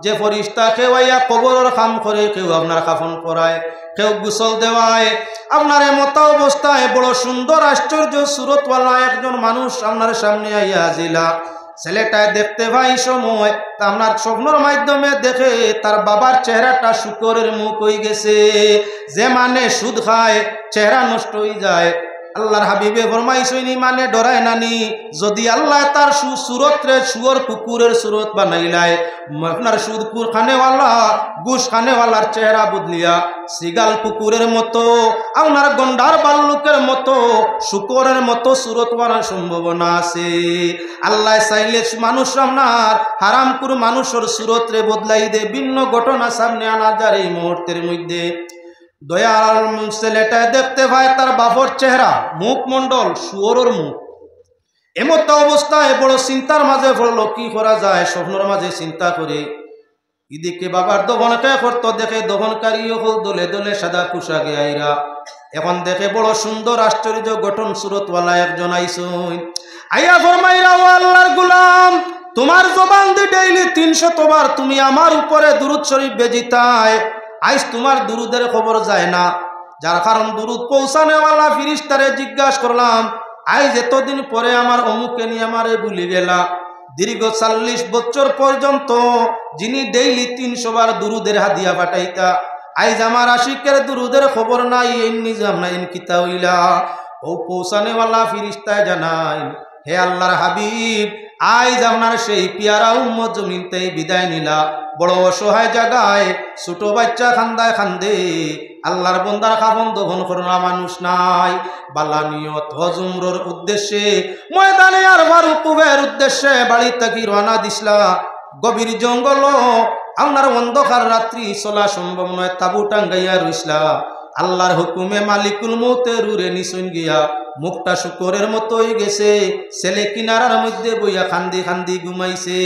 যে ফরিস্তা কেউ আইয়া কবরের কাম করে, কেউ আপনার কাফন পরায়, কেউ গোসল দেওয়ায়। আপনার এমত অবস্থায় বড় সুন্দর আশ্চর্য সুরতওয়ালা একজন মানুষ আপনার সামনে আইয়া আজিলা। ছেলেটায় দেখতে পাই সময় তা আপনার স্বপ্নের মাধ্যমে দেখে তার বাবার চেহারাটা শুকরের মুখ হয়ে গেছে। যে মানে সুদ খায় চেহারা নষ্ট হয়ে যায়। আল্লাহর হাবিবে ফরমাইছেন মানে ডরায় নানি, যদি আল্লাহ তার সুরত রে শুয়োর কুকুরের সুরত বানাইলায়, আপনার সুদ কুকুর খানেওয়ালা গুস খানেওয়ালার চেহারা বদলিয়া সিগাল কুকুরের মতো, আপনার গন্ডার বাল্লুকের মতো, শুকরের মতো সুরত বানার সম্ভাবনা আছে। আল্লাহ চাইলে মানুষ আপনার হারামকুর মানুষের সুরত রে বদলাই দে। ভিন্ন ঘটনা সামনে আনা যায় এই মুহূর্তের মধ্যে। দয়াল ছেলেটা দেখতে পায় তার বাপর চেহারা মুখমণ্ডল শুয়োরের মুখ। এমত অবস্থায় বড় চিন্তার মাঝে পড়লো, কি করা যায়। স্বপ্নের মাঝে চিন্তা করে এদিকে বাবার দহনকে করতো দেখে দহনকারী হল দলে দলে সাদা পোশাকে আইরা এখন দেখে বড় সুন্দর আশ্চর্য গঠন সুরতওয়ালা একজন আইসুন, আইয়া ফরমাইরা ও আল্লাহর গোলাম, তোমার জবান দিয়ে ডেইলি 300 বার তুমি আমার উপরে দুরূদ শরীফ বেজিতায়, আইজ তোমার দুরুদের খবর যায় না, যার কারণ দুরুদ পৌঁছানেওয়ালা ফিরিস্তারে জিজ্ঞাসা করলাম, আইজ এতদিন পরে আমার অমুকে নিয়ে আমারে ভুলে গেলা। দীর্ঘ 40 বছর পর্যন্ত যিনি ডেইলি 300 বার দুরুদের হাদিয়া পাঠাইতা, আইজ আমার আশিকের দুরুদের খবর নাই, এই নিজাম নাই কিতা হইলা। ও পৌঁছানেওয়ালা ফিরিস্তায় জানাই, হে আল্লাহর হাবিব, আইজ আপনার সেই পিয়ারা উম্মত জমিনতে বিদায় নিলা, বড় অসহায় জায়গায় ছোট বাচ্চা খান্দায় খান্দে, আল্লাহর বন্দার কাফন দফন করোনা মানুষ নাই। বালা নিয়ত হজুমরর উদ্দেশ্যে ময়দানে আরবার উকুবের উদ্দেশ্যে বাড়ি থাকি রওনা দিসলা। গভীর জঙ্গল আপনার অন্ধকার রাত্রি চলা সম্ভব নয়, তাবু টাঙ্গাইয়া রইসলা। আল্লাহর হুকুমে মালিকুল মৌতের উড়ে নিশুন গিয়া মুখটা শুকরের মতো হয়ে গেছে, ছেলে কিনারার মধ্যে বইয়া খান্দি খান্দি ঘুমাইছে।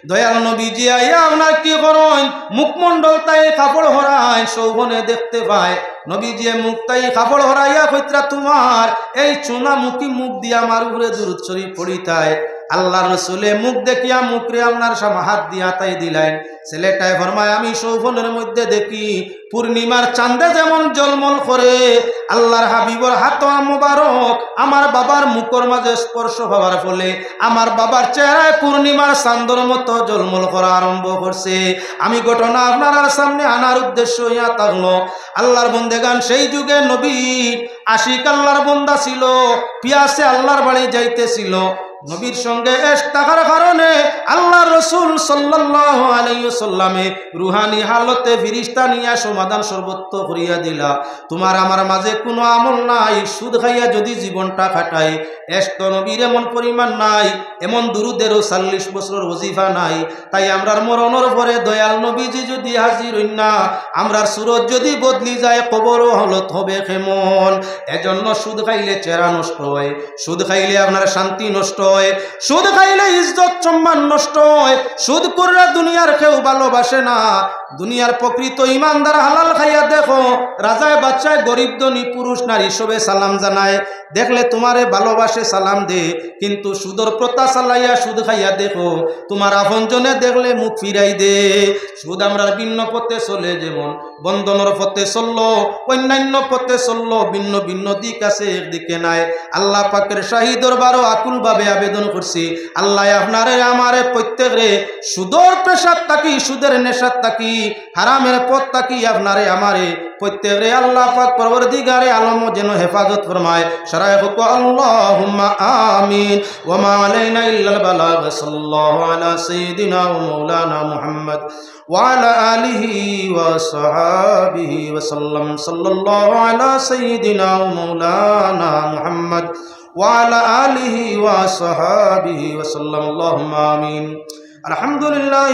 দয়াল নবীজি আইয়া আপনার কি করেন, মুখমণ্ডল তাই কাপড় হরায়, সৌবনে দেখতে পায় নবীজি মুখ তাই কাপড় হরাইয়া কইত্রা, তোমার এই চুনা মুখী মুখ দিয়া আমার উপরে দুরূদ শরীফ পড়িতায়। আল্লাহ রসুলে মুখ দেখিয়া মুখরে আপনার সামনে হাত দিয়া তাই দিলেন। ছেলেটায় ফরমায়, আমি সৌবনের মধ্যে দেখি পূর্ণিমার চাঁদে যেমন জলমল করে, আল্লাহর হাবিবর হাত মোবারক আমার বাবার মুখের মাঝে স্পর্শ হওয়ার ফলে আমার বাবার চেহারায় পূর্ণিমার চাঁদর মতো জলমল করা আরম্ভ করছে। আমি ঘটনা আপনার সামনে আনার উদ্দেশ্য ইয়া থাকলো, আল্লাহর বন্দেগান সেই যুগে নবী আশিক আল্লাহর বন্দা ছিল, পিয়াসে আল্লাহর বাড়ি যাইতেছিল। নবীর সঙ্গে এশক থাকার কারণে আল্লাহ রসুল সাল্লাল্লাহু আলাইহি ওয়াসাল্লামে রুহানি হালতে ফিরিস্তা নিয়া সমাধান সর্বত্র করিয়া দিলা। তোমার আমার মাঝে কোনো আমল নাই, সুদ খাইয়া যদি জীবনটা কাটাই, এশক নবীর এমন পরিমাণ নাই, এমন দুরুদেরও 40 বছরের ওজিফা নাই। তাই আমরার মরণের পরে দয়াল নবীজি যদি হাজির হইন না, আমরার সুরত যদি বদলি যায়, কবরও হলত হবে কেমন। এজন্য সুদ খাইলে চেহারা নষ্ট হয়, সুদ খাইলে আপনার শান্তি নষ্ট হয়, সুদ খাইলে ইজ্জত সম্মান নষ্ট হয়, সুদ করলে দুনিয়ার কেউ ভালোবাসে না। দুনিয়ার প্রকৃত ইমানদার হালাল খাইয়া দেখো, রাজায় বাচ্চায় গরিব ধনী পুরুষ নারী সবে সালাম জানায়, দেখলে তোমারে ভালোবাসে সালাম দে। কিন্তু সুদর প্রতা চালাইয়া সুদ খাইয়া দেখো, তোমার আপনজনে দেখলে মুখ ফিরাই দে। সুদ আমরার ভিন্ন পথে চলে, যেমন বন্ধনের পথে চললো, অন্যান্য পথে চললো, ভিন্ন ভিন্ন দিক আছে, একদিকে নাই। আল্লাহ পাকের শাহী দরবারও আকুল ভাবে আবেদন করছি, আল্লাহ আপনারে আমারে প্রত্যেকরে সুদর পেশার থাকি, সুদের নেশার থাকি, হারামের পথ থাকি আপনারে আমারে প্রত্যেকরে আল্লাহ পাক পরবর্তীকারে আলম যেন হেফাজত ফরমায়। সারায় হুক আল্লাহুম্মা আমিন। ওয়া মা আলাইনা ইল্লাল বালাগ। সাল্লাল্লাহু আলা সাইয়্যিদিনা ওয়া মাওলানা মুহাম্মদ ওয়া আলা আলিহি ওয়া সাহাবিহি ওয়া সাল্লাম। সাল্লাল্লাহু আলা সাইয়্যিদিনা ওয়া মাওলানা মুহাম্মদ ওয়া আলা আলিহি ওয়া সাহাবিহি ওয়া সাল্লাম। আল্লাহুম্মা আমিন। আলহামদুলিল্লাহ।